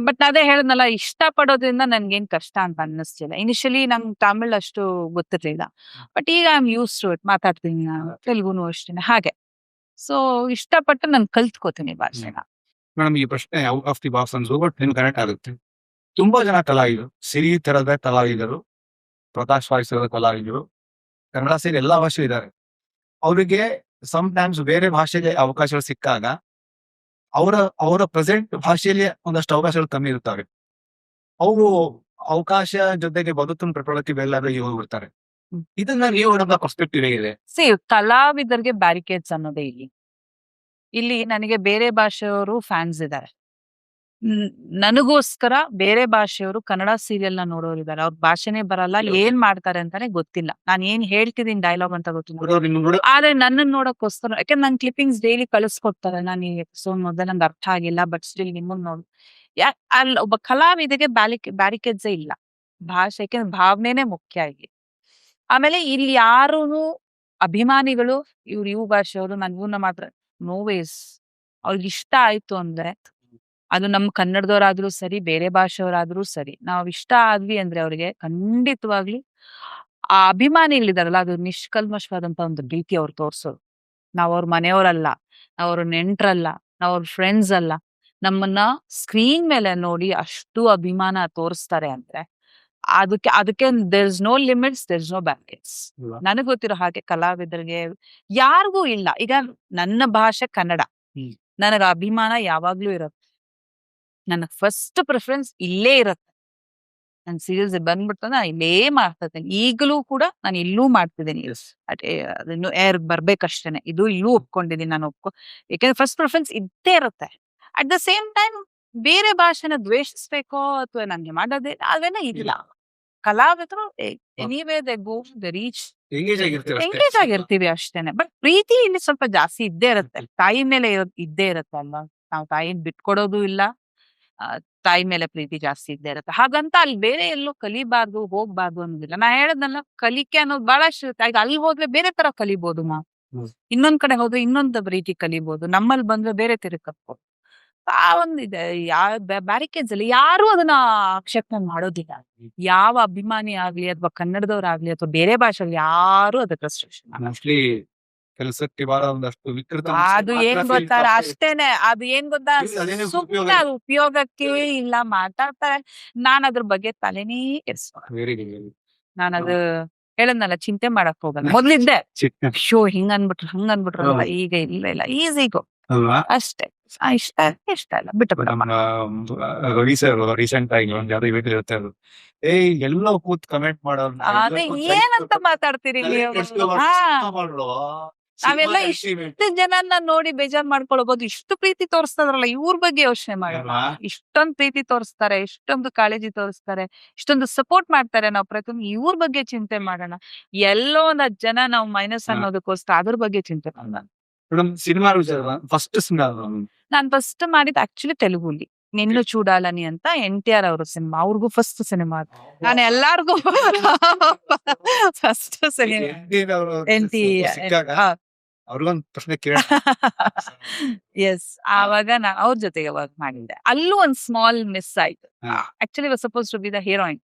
ಬಟ್ ಅದೇ ಹೇಳದ್ನಲ್ಲ, ಇಷ್ಟ ಪಡೋದ್ರಿಂದ ನನ್ಗೇನ್ ಕಷ್ಟ ಅಂತ ಅನ್ನಿಸ್ತಿಲ್ಲ. ಇನಿಷಿಯಲಿ ನಂಗೆ ತಮಿಳ್ ಅಷ್ಟು ಗೊತ್ತಿರ್ಲಿಲ್ಲ, ಬಟ್ ಈಗ I am used to it. ಮಾತಾಡ್ತೀನಿ ನಾನು, ತೆಲುಗುನು ಅಷ್ಟೇನೆ ಹಾಗೆ. ಸೊ ಇಷ್ಟಪಟ್ಟು ನಾನು ಕಲ್ತ್ಕೋತೀನಿ ಭಾಷೆನ. ಮೇಡಮ್, ಈ ಪ್ರಶ್ನೆ ಔಟ್ ಆಫ್ ದಿ ಬಾಕ್ಸ್ ಅನ್ಸು, ಬಟ್ ನಿಮ್ಗೆ ಕನೆಕ್ಟ್ ಆಗುತ್ತೆ. ತುಂಬಾ ಜನ ಕಲಾವಿದರು, ಸಿರಿ ತರದ ಕಲಾವಿದರು, ಪ್ರಕಾಶ್ ವಾಯ್ಸ್ ಕಲಾವಿದರು, ಕನ್ನಡ ಸೇರಿ ಎಲ್ಲಾ ಭಾಷೆ ಇದ್ದಾರೆ. ಅವರಿಗೆ ಸಮ್ ಟೈಮ್ಸ್ ಬೇರೆ ಭಾಷೆಗೆ ಅವಕಾಶಗಳು ಸಿಕ್ಕಾಗ ಅವರ ಪ್ರೆಸೆಂಟ್ ಭಾಷೆಯಲ್ಲಿ ಒಂದಷ್ಟು ಅವಕಾಶಗಳು ಕಮ್ಮಿ ಇರುತ್ತವೆ. ಅವರು ಅವಕಾಶ ಜೊತೆಗೆ ಬದುಕನ್ನು ಪ್ರಪಳಕ್ಕೆ ಬೆಲ್ಲಾದ್ರೆ ಹೋಗ್ಬಿಡ್ತಾರೆ. ಇದನ್ನ ನೀವು ನಮ್ಮ ಪರ್ಸ್ಪೆಕ್ಟಿವ್ ಹೇಗಿದೆ? ಕಲಾವಿದರಿಗೆ ಬ್ಯಾರಿಕೇಡ್ಸ್ ಅನ್ನೋದೇ ಇಲ್ಲಿ ನನಗೆ ಬೇರೆ ಭಾಷೆಯವರು ಫ್ಯಾನ್ಸ್ ಇದ್ದಾರೆ. ನನಗೋಸ್ಕರ ಬೇರೆ ಭಾಷೆಯವರು ಕನ್ನಡ ಸೀರಿಯಲ್ ನ ನೋಡೋರಿದ್ದಾರೆ. ಅವ್ರ ಭಾಷೆನೇ ಬರಲ್ಲ, ಏನ್ ಮಾಡ್ತಾರೆ ಅಂತಾನೆ ಗೊತ್ತಿಲ್ಲ. ನಾನು ಏನ್ ಹೇಳ್ತಿದ್ದೀನಿ ಡೈಲಾಗ್ ಅಂತ ಗೊತ್ತಿಲ್ಲ, ಆದ್ರೆ ನನ್ನ ನೋಡಕ್ಕೋಸ್ಕರ, ಯಾಕಂದ್ರೆ ನನ್ ಕ್ಲಿಪ್ಪಿಂಗ್ಸ್ ಡೈಲಿ ಕಳಿಸ್ಕೊಡ್ತಾರೆ. ನಾನು ಈ ಎಪಿಸೋಡ್ ನೋಡಿದ್ರೆ ನಂಗೆ ಅರ್ಥ ಆಗಿಲ್ಲ, ಬಟ್ ಸ್ಟಿಲ್ ನಿಮ್ಮನ್ನ ನೋಡ್ ಅಲ್ಲಿ ಒಬ್ಬ ಕಲಾವಿದಿಗೆ ಬ್ಯಾರಿಕೇಡ್ಸೇ ಇಲ್ಲ. ಭಾಷೆ, ಯಾಕೆಂದ್ರೆ ಭಾವನೆನೇ ಮುಖ್ಯ ಇಲ್ಲಿ. ಆಮೇಲೆ ಇಲ್ಲಿ ಯಾರು ಅಭಿಮಾನಿಗಳು ಇವ್ ಭಾಷೆಯವರು ನಾನು ಇವನ್ನ ಮಾತ್ರ ನೋ ವೇಸ್. ಅವ್ರಿಗೆ ಇಷ್ಟ ಆಯ್ತು ಅಂದ್ರೆ, ಅದು ನಮ್ಮ ಕನ್ನಡದವರಾದ್ರೂ ಸರಿ, ಬೇರೆ ಭಾಷೆಯವರಾದ್ರೂ ಸರಿ, ನಾವ್ ಇಷ್ಟ ಆದ್ವಿ ಅಂದ್ರೆ ಅವ್ರಿಗೆ ಖಂಡಿತವಾಗ್ಲಿ ಆ ಅಭಿಮಾನಿಗಳಿದಾರಲ್ಲ, ಅದು ನಿಷ್ಕಲ್ಮಶವಾದಂತ ಒಂದು ಪ್ರೀತಿ ಅವ್ರು ತೋರ್ಸೋದು. ನಾವ್ ಅವ್ರ ಮನೆಯವರಲ್ಲ, ನಾವ್ ಅವ್ರ ನೆಂಟ್ರಲ್ಲ, ನಾವ್ ಅವ್ರ ಫ್ರೆಂಡ್ಸ್ ಅಲ್ಲ, ನಮ್ಮನ್ನ ಸ್ಕ್ರೀನ್ ಮೇಲೆ ನೋಡಿ ಅಷ್ಟು ಅಭಿಮಾನ ತೋರಿಸ್ತಾರೆ ಅಂದ್ರೆ ಅದಕ್ಕೆ there is no limits, there is no barricades. ನನಗ್ ಗೊತ್ತಿರೋ ಹಾಗೆ ಕಲಾವಿದರಿಗೆ ಯಾರಿಗೂ ಇಲ್ಲ. ಈಗ ನನ್ನ ಭಾಷೆ ಕನ್ನಡ, ನನಗ ಅಭಿಮಾನ ಯಾವಾಗ್ಲೂ ಇರುತ್ತೆ. ನನ್ನ ಫಸ್ಟ್ ಪ್ರಿಫರೆನ್ಸ್ ಇಲ್ಲೇ ಇರುತ್ತೆ. ನನ್ ಸೀರಿಯಲ್ಸ್ ಬಂದ್ಬಿಟ್ಟು ನಾ ಇಲ್ಲೇ ಮಾಡ್ತಾ ಇದ್ದೇನೆ. ಈಗಲೂ ಕೂಡ ನಾನು ಇಲ್ಲೂ ಮಾಡ್ತಿದ್ದೀನಿ. ಅದನ್ನು ಏರ್ ಬರ್ಬೇಕಷ್ಟೇನೆ. ಇದು ಇಲ್ಲೂ ಒಪ್ಕೊಂಡಿದ್ದೀನಿ ನಾನು. ಯಾಕಂದ್ರೆ ಫಸ್ಟ್ ಪ್ರಿಫರೆನ್ಸ್ ಇದ್ದೇ ಇರುತ್ತೆ. ಅಟ್ ದ ಸೇಮ್ ಟೈಮ್ ಬೇರೆ ಭಾಷೆನ ದ್ವೇಷಿಸ್ಬೇಕೋ ಅಥವಾ ನಂಗೆ ಮಾಡೋದೇ ಅವೆಲ್ಲ ಇಲ್ಲ. ಕಲಾವಿದರು anyway they go they reach engage ಆಗಿರ್ತೀವಿ ಅಷ್ಟೇನೆ. ಬಟ್ ಪ್ರೀತಿ ಇಲ್ಲಿ ಸ್ವಲ್ಪ ಜಾಸ್ತಿ ಇದ್ದೇ ಇರುತ್ತೆ. ತಾಯಿ ಮೇಲೆ ಇದ್ದೇ ಇರುತ್ತೆ ಅಲ್ವಾ. ನಾವು ತಾಯಿನ ಬಿಟ್ಕೊಡೋದು ಇಲ್ಲ, ತಾಯಿ ಮೇಲೆ ಪ್ರೀತಿ ಜಾಸ್ತಿ ಇದ್ದೇ ಇರುತ್ತೆ. ಹಾಗಂತ ಅಲ್ಲಿ ಬೇರೆ ಎಲ್ಲೋ ಕಲಿಬಾರ್ದು, ಹೋಗ್ಬಾರ್ದು ಅನ್ನೋದಿಲ್ಲ. ನಾ ಹೇಳದ್ನಲ್ಲ, ಕಲಿಕೆ ಅನ್ನೋದು ಬಹಳಷ್ಟು ಇರುತ್ತೆ. ಈಗ ಅಲ್ಲಿ ಹೋದ್ರೆ ಬೇರೆ ತರ ಕಲಿಬಹುದು ನಾವು, ಇನ್ನೊಂದ್ ಕಡೆ ಹೋದ್ರೆ ಇನ್ನೊಂದ್ ರೀತಿ ಕಲಿಬಹುದು, ನಮ್ಮಲ್ಲಿ ಬಂದ್ರೆ ಬೇರೆ ತರ ಕಲ್ಬೋದು. ಆ ಒಂದಿದೆ. ಬ್ಯಾರಿಕೇಡ್ಸ್ ಅಲ್ಲಿ ಯಾರು ಅದನ್ನ ಆಕ್ಷೇಪಣೆ ಮಾಡೋದಿಲ್ಲ. ಯಾವ ಅಭಿಮಾನಿ ಆಗ್ಲಿ ಅಥವಾ ಕನ್ನಡದವ್ರಾಗ್ಲಿ ಅಥವಾ ಬೇರೆ ಭಾಷೆಯಲ್ಲಿ ಯಾರು ಅದಕ್ಕೆ ರೆಸ್ಟ್ರಿಕ್ಷನ್. ಕೆಲಸಕ್ಕೆ ಬಹಳ ಒಂದಷ್ಟು ವಿಕೃತ ಅದು ಏನ್ ಗೊತ್ತಾ, ಅಷ್ಟೇನೆ. ಅದು ಏನ್ ಗೊತ್ತಾ, ಸುಮ್ಮನೆ ಅದು ಉಪಯೋಗಕ್ಕೆ ಇಲ್ಲ ಮಾತಾಡ್ತಾರೆ. ನಾನ್ ಅದ್ರ ಬಗ್ಗೆ ತಲೆನೇ ನಾನದು ಹೇಳದ್ನಲ್ಲ, ಚಿಂತೆ ಮಾಡಕ್ ಹೋಗಲ್ಲ. ಮೊದ್ಲಿದ್ದೆ ಶೋ ಹಿಂಗ್ ಅನ್ಬಿಟ್ರು ಹಂಗ್ ಅನ್ಬಿಟ್ರು ಅಂತ. ಈಗ ಇಲ್ಲ ಈಸಿಗೋ ಅಷ್ಟೇ. ಇಷ್ಟ ಇಲ್ಲ ಬಿಟ್ಟು ರವಿ ಸರ್ ರೀಸೆಂಟ್ ಆಗಿ ಒಂದ್ ಯಾವ್ದೋ ಇವೆಂಟ್ ಇರುತ್ತೆ, ಅದು ಎಲ್ಲೋ ಕೂತ್ ಕಮೆಂಟ್ ಮಾಡೋರು. ಅದೇ ಏನಂತ ಮಾತಾಡ್ತೀರಿ ನೀವು? ನಾವೆಲ್ಲ ಇಷ್ಟು ಜನನ್ನ ನೋಡಿ ಬೇಜಾರ್ ಮಾಡ್ಕೊಳ್ಬಹುದು. ಇಷ್ಟು ಪ್ರೀತಿ ತೋರಿಸ್ತಾರಲ್ಲ, ಇವ್ರ ಬಗ್ಗೆ ಯೋಚನೆ ಮಾಡೋಣ. ಇಷ್ಟೊಂದು ಪ್ರೀತಿ ತೋರಿಸ್ತಾರೆ, ಇಷ್ಟೊಂದು ಕಾಳಜಿ ತೋರಿಸ್ತಾರೆ, ಇಷ್ಟೊಂದು ಸಪೋರ್ಟ್ ಮಾಡ್ತಾರೆ. ನಾವು ಪ್ರತಿಯೊಂದು ಇವ್ರ ಬಗ್ಗೆ ಚಿಂತೆ ಮಾಡೋಣ. ಎಲ್ಲೋ ಒಂದ್ ಜನ ನಾವು ಮೈನಸ್ ಅನ್ನೋದಕ್ಕೋಸ್ಕರ ಅದ್ರ ಬಗ್ಗೆ ಚಿಂತೆ ಮಾಡೋಣ. ಸಿನಿಮಾ ಫಸ್ಟ್ ನಾನ್ ಫಸ್ಟ್ ಮಾಡಿದ್ ಆಕ್ಚುಲಿ ತೆಲುಗುಲಿ, ನಿನ್ನು ಚೂಡಾಲನಿ ಅಂತ NTR ಅವ್ರ ಸಿನಿಮಾ. ಅವ್ರಿಗೂ ಫಸ್ಟ್ ಸಿನಿಮಾ. ನಾನು ಎಲ್ಲಾರ್ಗು ಫಸ್ಟ್ ಸಿನಿಮಾ. ಅವ್ರಿಗೊಂದು ಪ್ರಶ್ನೆ ಕೇಳ. ಎಸ್, ಆವಾಗ ನಾನು ಅವ್ರ ಜೊತೆಗೆ ವರ್ಕ್ ಮಾಡಿದ್ದೆ. ಅಲ್ಲೂ ಒಂದ್ ಸ್ಮಾಲ್ ಮಿಸ್ ಆಯ್ತು. Actually was supposed to be the heroine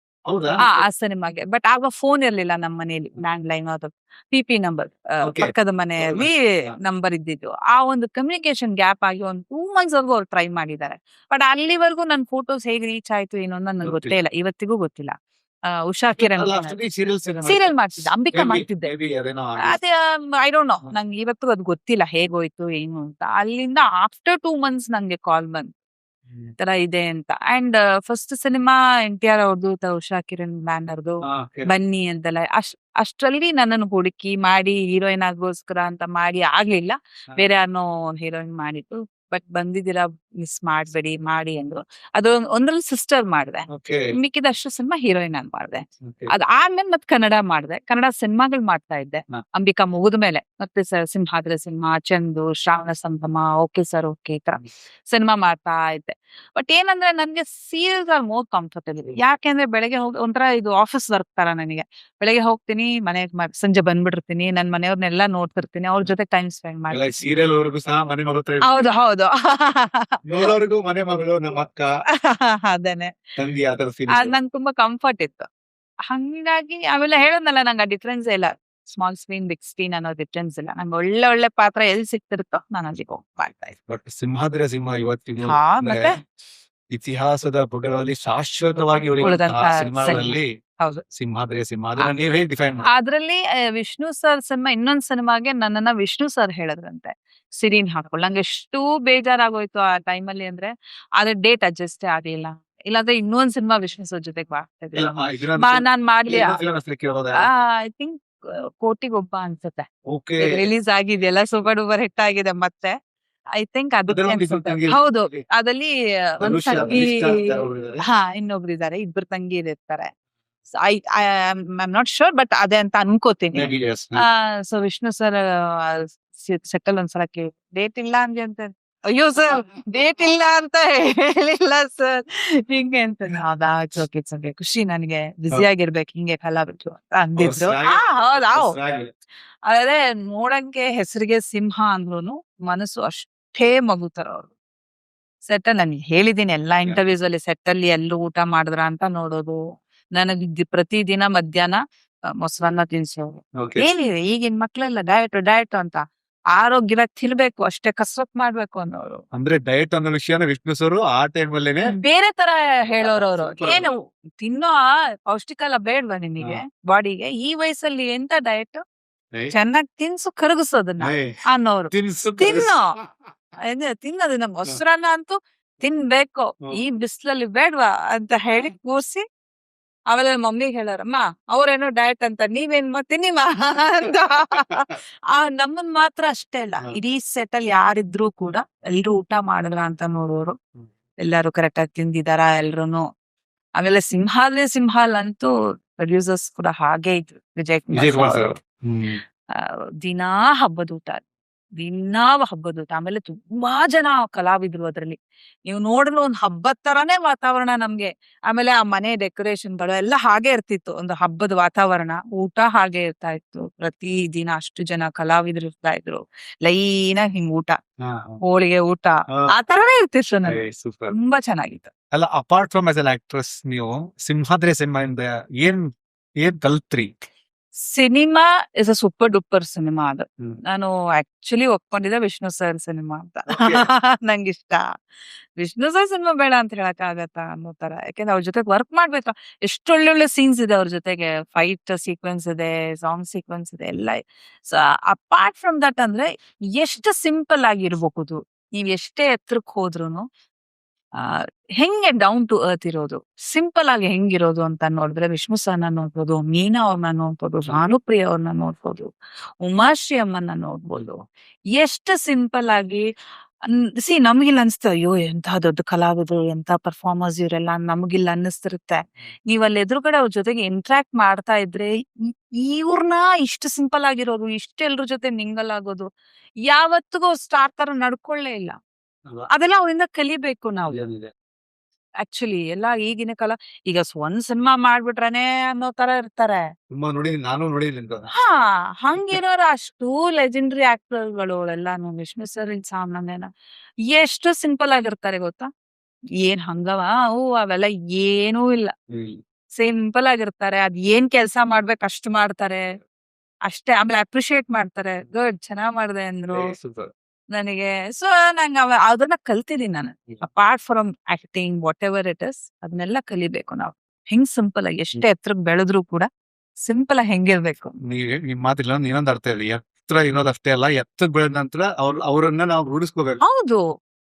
ಆ ಸಿನಿಮಾಗೆ. ಬಟ್ ಆಗ ಫೋನ್ ಇರ್ಲಿಲ್ಲ ನಮ್ಮ ಮನೇಲಿ, ಲ್ಯಾಂಡ್ ಲೈನ್ ಅದು PP ನಂಬರ್, ಪಕ್ಕದ ಮನೆಯಲ್ಲಿ ನಂಬರ್ ಇದ್ದಿದ್ದು. ಆ ಒಂದು ಕಮ್ಯುನಿಕೇಶನ್ ಗ್ಯಾಪ್ ಆಗಿ ಒಂದು 2 months ವರ್ಗು ಅವ್ರು ಟ್ರೈ ಮಾಡಿದ್ದಾರೆ. ಬಟ್ ಅಲ್ಲಿವರೆಗೂ ನನ್ ಫೋಟೋಸ್ ಹೇಗೆ ರೀಚ್ ಆಯ್ತು ಏನೋ ನನ್ಗೆ ಗೊತ್ತೇ ಇಲ್ಲ, ಇವತ್ತಿಗೂ ಗೊತ್ತಿಲ್ಲ. ಉಷಾ ಕಿರಣ್ ಸೀರಿಯಲ್ ಮಾಡ್ತಿದ್ದೆ, ಅಂಬಿಕಾ ಮಾಡ್ತಿದ್ದೆ. ಅದೇ ಐ ಡೋಂಟ್ ನೋ, ನಂಗೆ ಇವತ್ತು ಅದು ಗೊತ್ತಿಲ್ಲ ಹೇಗೋಯ್ತು ಏನು ಅಂತ. ಅಲ್ಲಿಂದ ಆಫ್ಟರ್ 2 months ನಂಗೆ ಕಾಲ್ ಬಂತು, ತರ ಇದೆ ಅಂತ. ಅಂಡ್ ಫಸ್ಟ್ ಸಿನಿಮಾ NTR ಅವ್ರದ್ದು, ಉಷಾ ಕಿರಣ್ ಬ್ಯಾನರ್ದು ಬನ್ನಿ ಅಂತೆಲ್ಲ. ಅಷ್ಟ್ರಲ್ಲಿ ನನ್ನನ್ನು ಹುಡುಕಿ ಮಾಡಿ ಹೀರೋಯಿನ್ ಆಗೋಸ್ಕರ ಅಂತ ಮಾಡಿ ಆಗ್ಲಿಲ್ಲ. ಬೇರೆ ಯಾರನ್ನೋ ಹೀರೋಯಿನ್ ಮಾಡಿತ್ತು. ಬಟ್ ಬಂದಿದ್ದೀರಾ ಮಿಸ್ ಮಾಡ್ಬೇಡಿ ಮಾಡಿ ಅಂದ್ರು. ಅದು ಒಂದ್ರಲ್ಲಿ ಸಿಸ್ಟರ್ ಮಾಡಿದೆ, ಓಕೆ ಮಿಕ್ಕಿದಷ್ಟು ಸಿನಿಮಾ ಹೀರೋಯಿನ್ ಆಗಿ ಮಾಡಿದೆ. ಓಕೆ ಅದಾದ್ಮೇಲೆ ಮತ್ತೆ ಕನ್ನಡ ಮಾಡಿದೆ, ಕನ್ನಡ ಸಿನಿಮಾಗಳು ಮಾಡ್ತಾ ಇದ್ದೆ. ಹಾ. ಅಂಬಿಕಾ ಮುಗಿದ್ಮೇಲೆ ಮತ್ತೆ ಸಿಂಹಾದ್ರಿ ಸಿನಿಮಾ, ಚಂದು, ಶ್ರಾವಣ ಸಂಭ್ರಮ, ಓಕೆ ಸರ್ ಓಕೆ ಈ ತರ ಸಿನಿಮಾ ಮಾಡ್ತಾ ಇದ್ದೆ. ಬಟ್ ಏನಂದ್ರೆ ನನ್ಗೆ ಸೀರಿಯಲ್ಸ್ ಆರ್ ಮೋರ್ ಕಂಫರ್ಟಬಲ್. ಯಾಕೆಂದ್ರೆ ಬೆಳಗ್ಗೆ ಹೋಗಿ ಒಂಥರ ಇದು ಆಫೀಸ್ ವರ್ಕ್ ತರ ನನಗೆ. ಬೆಳಗ್ಗೆ ಹೋಗ್ತೀನಿ, ಮನೆಗೆ ಸಂಜೆ ಬಂದ್ಬಿಟ್ಟಿರ್ತೀನಿ, ನನ್ ಮನೆಯವ್ರನ್ನೆಲ್ಲ ನೋಡ್ತಿರ್ತೀನಿ, ಅವ್ರ ಜೊತೆ ಟೈಮ್ ಸ್ಪೆಂಡ್ ಮಾಡಿ. ಸೀರಿಯಲ್ ಅವ್ರಿಗೂ ಸಹ ಮನೆ ಮಗಳು ತರ ಇರ್ತಾರೆ. ಹೌದು ಹೌದು ನೋಡೋರ್ಗೂ ಮನೆ ಮಗಳು, ನಮ್ಮ ಅಕ್ಕ, ಅದೇನೆ ತಂಗಿ ಆ ತರ ಅದ್ ಫೀಲಿಂಗ್. ನಂಗೆ ತುಂಬಾ ಕಂಫರ್ಟ್ ಇತ್ತು. ಹಂಗಾಗಿ ಆಮೇಲೆ ಹೇಳದ್ನಲ್ಲ, ನಂಗೆ ಆ ಡಿಫ್ರೆನ್ಸ್ ಇಲ್ಲ, ಸ್ಮಾಲ್ ಸ್ಕ್ರೀನ್ ಬಿಗ್ ಸ್ಕ್ರೀನ್ ಅನ್ನೋ ಡಿಫ್ರೆನ್ಸ್ ಇಲ್ಲ. ನಂಗೆ ಒಳ್ಳೆ ಒಳ್ಳೆ ಪಾತ್ರ ಎಲ್ಲಿ ಸಿಕ್ತಿರುತ್ತೋ ನಾನು ಅಲ್ಲಿಗೆ ಹೋಗಿ ಮಾಡ್ತಾ ಇದ್ದೆ. ಬಟ್ ಸಿಂಹಾದ್ರಿ ಸಿಂಹ ಇವತ್ತಿಗೂ ಹಾ, ಅಂದ್ರೆ ಮತ್ತೆ ಇತಿಹಾಸದ ಪುಟಗಳಲ್ಲಿ ಶಾಶ್ವತವಾಗಿ ಉಳಿಯುವಂತಹ ಉಳಿದಂತಹ ಸಿನಿಮಾಗಳಲ್ಲಿ ಹೌದು. ಸಿಂಹಾದ್ರಿ ಸಿಂಹ. ಅದನ್ನ ನೀವ್ ಹೇಗೆ ಡಿಫೈನ್ ಅದ್ರಲ್ಲಿ ವಿಷ್ಣು ಸರ್ ಸಿನಿಮಾ, ಇನ್ನೊಂದ್ ಸಿನಿಮಾಗೆ ನನ್ನನ್ನ ವಿಷ್ಣು ಸರ್ ಹೇಳಿದ್ರಂತೆ ಸಿರಿನ್ ಹಾಕೊಳ್ಳ. ನಂಗೆ ಎಷ್ಟು ಬೇಜಾರಾಗೋಯ್ತು ಆ ಟೈಮಲ್ಲಿ ಅಂದ್ರೆ, ಆದ್ರೆ ಡೇಟ್ ಅಡ್ಜಸ್ಟ್ ಆಗ್ಲಿಲ್ಲ. ಇಲ್ಲಾಂದ್ರೆ ಇನ್ನೊಂದ್ ಸಿನಿಮಾ ವಿಷ್ಣು ಸರ್ ಜೊತೆಗೆ ಮಾಡ್ತಾ ಇದ್ದೆ. ನಾನ್ ಮಾಡ್ಲಿ, ಐ ಥಿಂಕ್ ಕೋಟಿಗೊಬ್ಬ ಅನ್ಸುತ್ತೆ, ಓಕೆ ರಿಲೀಸ್ ಆಗಿದೆಯಲ್ಲ, ಸೂಪರ್ ಡೂಪರ್ ಹಿಟ್ ಆಗಿದೆ. ಮತ್ತೆ ಐ ಥಿಂಕ್ ಅದಕ್ಕೆ ಅದ್ರಲ್ಲಿ ಒಂದು ಅನ್ಸುತ್ತೆ. ತಂಗಿ ಹೌದು, ಅದಲ್ಲಿ ಒಂದ್ ಧನುಷ್, ತಂಗಿ, ಅನಿಷ್ಠಾ ಅಂತ ಅವ್ರು ಇದ್ದಾರೆ. ಹಾ ಇನ್ನೊಬ್ರು ಇದಾರೆ, ಇಬ್ರು ತಂಗಿರು ಇರ್ತಾರೆ. I am not sure, but ಅದೇ ಅಂತ ಅನ್ಕೋತೀನಿ. Maybe yes. So Vishnu sir settle ಒಂದ್ಸಲ ಡೇಟ್ ಇಲ್ಲ ಅಂದೆ ಅಂತ, ಅಯ್ಯೋ ಸರ್ ಡೇಟ್ ಇಲ್ಲ ಅಂತ ಹೇಳಿಲ್ಲ ಸರ್ ಹಿಂಗೆ ಅಂತ. ಹೌದಾ, ಖುಷಿ ನನಗೆ, ಬ್ಯುಸಿ ಆಗಿರ್ಬೇಕು ಹಿಂಗೆ ಕಲಾವಿದ್ರು ಅಂತ ಅಂದಿದ್ರು. ಹೌದು, ಅದೇ ನೋಡಂಗೆ ಹೆಸರಿಗೆ ಸಿಂಹ ಅಂದ್ರೂನು ಮನಸ್ಸು ಅಷ್ಟೇ ಮಗುತರ ಅವ್ರು. ಸೆಟ್ ನಾನು ಹೇಳಿದೀನಿ ಎಲ್ಲಾ ಇಂಟರ್ವ್ಯೂಸ್ ಅಲ್ಲಿ, ಸೆಟ್ ಅಲ್ಲಿ ಎಲ್ಲೂ ಊಟ ಮಾಡಿದ್ರ ಅಂತ ನೋಡೋದು, ನನಗೆ ಪ್ರತಿದಿನ ಮಧ್ಯಾಹ್ನ ಮೊಸರನ್ನ ತಿನ್ಸೋರು. Okay. ಏನಿದೆ ಈಗಿನ ಮಕ್ಳೆಲ್ಲ ಡಯಟ್ ಅಂತ, ಆರೋಗ್ಯ ತಿನ್ಬೇಕು ಅಷ್ಟೇ, ಕಸರತ್ ಮಾಡ್ಬೇಕು ಅನ್ನೋರು. ಅಂದ್ರೆ ಡಯಟ್ ಅನ್ನೋ ವಿಷಯನ ವಿಷ್ಣು ಸರ್ ಆ ಟೈಮ್ ಅಲ್ಲೇನೆ ಬೇರೆ ತರ ಹೇಳೋರು ಅವರು. Super. ಏನು ತಿನ್ನೋ ಪೌಷ್ಟಿಕ ಎಲ್ಲ ಬೇಡ್ವಾ ನಿನಗೆ ಬಾಡಿಗೆ, ಈ ವಯಸ್ಸಲ್ಲಿ ಎಂತ ಡಯಟ್, ಚೆನ್ನಾಗಿ ತಿನ್ಸು ಕರಗಿಸೋದನ್ನ ಅನ್ನೋರು. ತಿನ್ನೋ ತಿನ್ನೋದನ್ನ, ಮೊಸರನ್ನ ಅಂತೂ ತಿನ್ಬೇಕು, ಈ ಬಿಸಿಲಲ್ಲಿ ಬೇಡ್ವಾ ಅಂತ ಹೇಳಿ ಕೂರ್ಸಿ, ಆಮೇಲೆ ಮಮ್ಮಿಗೆ ಹೇಳಾರಮ್ಮ ಅವ್ರೇನೋ ಡಯಟ್ ಅಂತ, ನೀವೇನ್ ತಿನ್ನಿಮ ಅಂತ. ನಮ್ಮನ್ ಮಾತ್ರ ಅಷ್ಟೇ ಅಲ್ಲ, ಇಡೀ ಸೆಟ್ ಅಲ್ಲಿ ಯಾರಿದ್ರು ಕೂಡ ಎಲ್ರು ಊಟ ಮಾಡಿದ್ರ ಅಂತ ನೋಡೋರು, ಎಲ್ಲಾರು ಕರೆಕ್ಟ್ ಆಗಿ ತಿಂದಿದಾರ ಎಲ್ರುನು. ಆಮೇಲೆ ಸಿಂಹಾಲ್ ಅಂತೂ ಪ್ರೊಡ್ಯೂಸರ್ಸ್ ಕೂಡ ಹಾಗೆ ಇದ್ರು, ವಿಜಯ್ ಕುಮಾರ್ ಸರ್. ದಿನಾ ಹಬ್ಬದ ಊಟ, ಆಮೇಲೆ ತುಂಬಾ ಜನ ಕಲಾವಿದ್ರು ಅದ್ರಲ್ಲಿ. ನೀವು ನೋಡಿದ್ರೆ ಒಂದ್ ಹಬ್ಬದ ತರಾನೇ ವಾತಾವರಣ ನಮ್ಗೆ. ಆಮೇಲೆ ಆ ಮನೆ ಡೆಕೋರೇಷನ್ಗಳು ಎಲ್ಲ ಹಾಗೆ ಇರ್ತಿತ್ತು, ಒಂದು ಹಬ್ಬದ ವಾತಾವರಣ. ಊಟ ಹಾಗೆ ಇರ್ತಾ ಇತ್ತು, ಪ್ರತಿ ದಿನ ಅಷ್ಟು ಜನ ಕಲಾವಿದ್ರು ಇರ್ತಾ ಇದ್ರು, ಲೈನ್ ಆಗಿ ಹಿಂಗ್ ಊಟ, ಹೋಳಿಗೆ ಊಟ ಆ ತರನೇ ಇರ್ತಿತ್ತು ನನಗೆ. ಸೂಪರ್. ತುಂಬಾ ಚೆನ್ನಾಗಿತ್ತು. ಅಲ್ಲ, apart from as an actress, ನೀವು ಸಿಂಹಾದ್ರಿ ಸಿನಿಮಾಯಿಂದ ಏನ್ ಕಲ್ತ್ರಿ? Cinema is a super duper cinema. ಅದು ನಾನು ಆಕ್ಚುಲಿ ಒಪ್ಕೊಂಡಿದ್ದೆ ವಿಷ್ಣು ಸರ್ ಸಿನಿಮಾ ಅಂತ. ನಂಗಿಷ್ಟ. ವಿಷ್ಣು ಸರ್ ಸಿನಿಮಾ ಬೇಡ ಅಂತ ಹೇಳಕ್ ಆಗತ್ತಾ ಅನ್ನೋ ತರ, ಯಾಕಂದ್ರೆ ಅವ್ರ ಜೊತೆಗೆ ವರ್ಕ್ ಮಾಡ್ಬೇಕು. ಎಷ್ಟು ಒಳ್ಳೊಳ್ಳೆ ಸೀನ್ಸ್ ಇದೆ ಅವ್ರ ಜೊತೆಗೆ, ಫೈಟ್ ಸೀಕ್ವೆನ್ಸ್ ಇದೆ, ಸಾಂಗ್ ಸೀಕ್ವೆನ್ಸ್ ಇದೆ, ಎಲ್ಲ. ಸೊ ಅಪಾರ್ಟ್ ಫ್ರಮ್ ದಟ್ ಅಂದ್ರೆ, ಎಷ್ಟು ಸಿಂಪಲ್ ಆಗಿರ್ಬಹುದು, ನೀವ್ ಎಷ್ಟೇ ಎತ್ತರಕ್ಕೆ ಹೋದ್ರುನು ಹೆಂಗೆ ಡೌನ್ ಟು ಅರ್ತ್ ಇರೋದು, ಸಿಂಪಲ್ ಆಗಿ ಹೆಂಗಿರೋದು ಅಂತ ನೋಡಿದ್ರೆ, ವಿಷ್ಣು ಸರ್ನ ನೋಡ್ಬೋದು, ಮೀನಾ ಅವ್ರನ್ನ ನೋಡ್ಬೋದು, ಭಾನುಪ್ರಿಯ ಅವ್ರನ್ನ ನೋಡ್ಬೋದು, ಉಮಾಶ್ರೀ ಅಮ್ಮನ್ನ ನೋಡ್ಬೋದು. ಎಷ್ಟು ಸಿಂಪಲ್ ಆಗಿ ನಮಗಿಲ್ಲ ಅನ್ಸ್ತ, ಅಯ್ಯೋ ಎಂತ ದೊಡ್ಡ ಕಲಾವಿದ್ರು, ಎಂತ ಪರ್ಫಾರ್ಮರ್ಸ್ ಇವರೆಲ್ಲ, ನಮಗಿಲ್ಲ ಅನ್ನಿಸ್ತಿರುತ್ತೆ. ನೀವ್ ಅಲ್ಲಿ ಎದುರುಗಡೆ ಅವ್ರ ಜೊತೆಗೆ ಇಂಟ್ರಾಕ್ಟ್ ಮಾಡ್ತಾ ಇದ್ರೆ, ಇವ್ರನ್ನ ಇಷ್ಟು ಸಿಂಪಲ್ ಆಗಿರೋದು, ಇಷ್ಟೆಲ್ರ ಜೊತೆ ಮಿಂಗಲ್ ಆಗೋದು, ಯಾವತ್ತಿಗೂ ಸ್ಟಾರ್ ತರ ನಡ್ಕೊಳ್ಳೇ ಇಲ್ಲ. ಅದೆಲ್ಲ ಅವರಿಂದ ಕಲಿಬೇಕು ನಾವು. ಆಕ್ಚುಲಿ ಎಲ್ಲ ಈಗಿನ ಕಾಲ, ಈಗ ಒಂದ್ ಸಿನಿಮಾ ಮಾಡ್ಬಿಟ್ರೇನೆ ಅನ್ನೋ ತರ ಇರ್ತಾರೆ. ನಾನು ನೋಡಿದ್ದೀನಿ. ಹಾ, ಹಂಗಿರೋರು ಅಷ್ಟು ಲೆಜೆಂಡರಿ ಆಕ್ಟರ್ಗಳು ಎಲ್ಲಾನು. ವಿಷ್ಣು ಸರ್ ಸಾಮಾನ್ಯನ ಎಷ್ಟು ಸಿಂಪಲ್ ಆಗಿರ್ತಾರೆ ಗೊತ್ತಾ, ಏನ್ ಹಂಗವ ಅವೆಲ್ಲ ಏನೂ ಇಲ್ಲ, ಸಿಂಪಲ್ ಆಗಿರ್ತಾರೆ. ಅದ್ ಏನ್ ಕೆಲ್ಸ ಮಾಡ್ಬೇಕು ಅಷ್ಟು ಮಾಡ್ತಾರೆ ಅಷ್ಟೇ. ಆಮೇಲೆ ಅಪ್ರಿಶಿಯೇಟ್ ಮಾಡ್ತಾರೆ, ಗುಡ್ ಚೆನ್ನಾಗ್ ಮಾಡಿದೆ ಅಂದ್ರು ನನಗೆ. ಸೊ ನಂಗೆ ಅದನ್ನ ಕಲ್ತಿದೀನಿ ನಾನು. Apart from acting, what ever it is, ಅದನ್ನೆಲ್ಲ ಕಲಿಬೇಕು ನಾವು. ಹೆಂಗ್ ಸಿಂಪಲ್ ಆಗಿ ಎಷ್ಟೇ ಎತ್ತರಕ್ಕೆ ಬೆಳೆದ್ರು ಕೂಡ ಸಿಂಪಲ್ ಆಗಿ ಹೆಂಗಿರ್ಬೇಕು. ನಿಮ್ ಮಾತಿಲ್ಲ ಇನ್ನೊಂದು ಅರ್ಥ ಇದೆ, ಎತ್ತರ ಇರೋದು ಅಷ್ಟೇ ಅಲ್ಲ, ಎತ್ತರಕ್ಕೆ ಬೆಳೆದ ನಂತರ ಅವ್ರನ್ನ ನಾವು ರೂಢಿಸ್ಕೋಬೇಕು. ಹೌದು,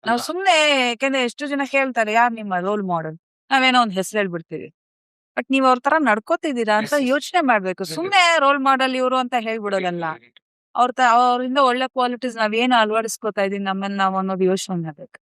ನಾವ್ ಸುಮ್ನೆ, ಯಾಕಂದ್ರೆ ಎಷ್ಟು ಜನ ಕೇಳ್ತಾರೆ ಯಾರ್ ನಿಮ್ಮ ರೋಲ್ ಮಾಡೆಲ್, ನಾವೇನೋ ಒಂದ್ ಹೆಸರು ಹೇಳ್ಬಿಡ್ತೀವಿ, ಬಟ್ ನೀವ್ ಅವ್ರ ತರ ನಡ್ಕೋತಿದ್ದೀರಾ ಅಂತ ಯೋಚನೆ ಮಾಡ್ಬೇಕು. ಸುಮ್ನೆ ರೋಲ್ ಮಾಡೆಲ್ ಇವ್ರು ಅಂತ ಹೇಳ್ಬಿಡೋದಲ್ಲ, ಅವ್ರಿಂದ ಒಳ್ಳೆ ಕ್ವಾಲಿಟೀಸ್ ನಾವೇನು ಅಳವಡಿಸ್ಕೊತಾ ಇದೀವಿ ನಮ್ಮನ್ನ ನಾವು ಅನ್ನೋದು ಯೋಚನೆ ಮಾಡ್ಬೇಕು.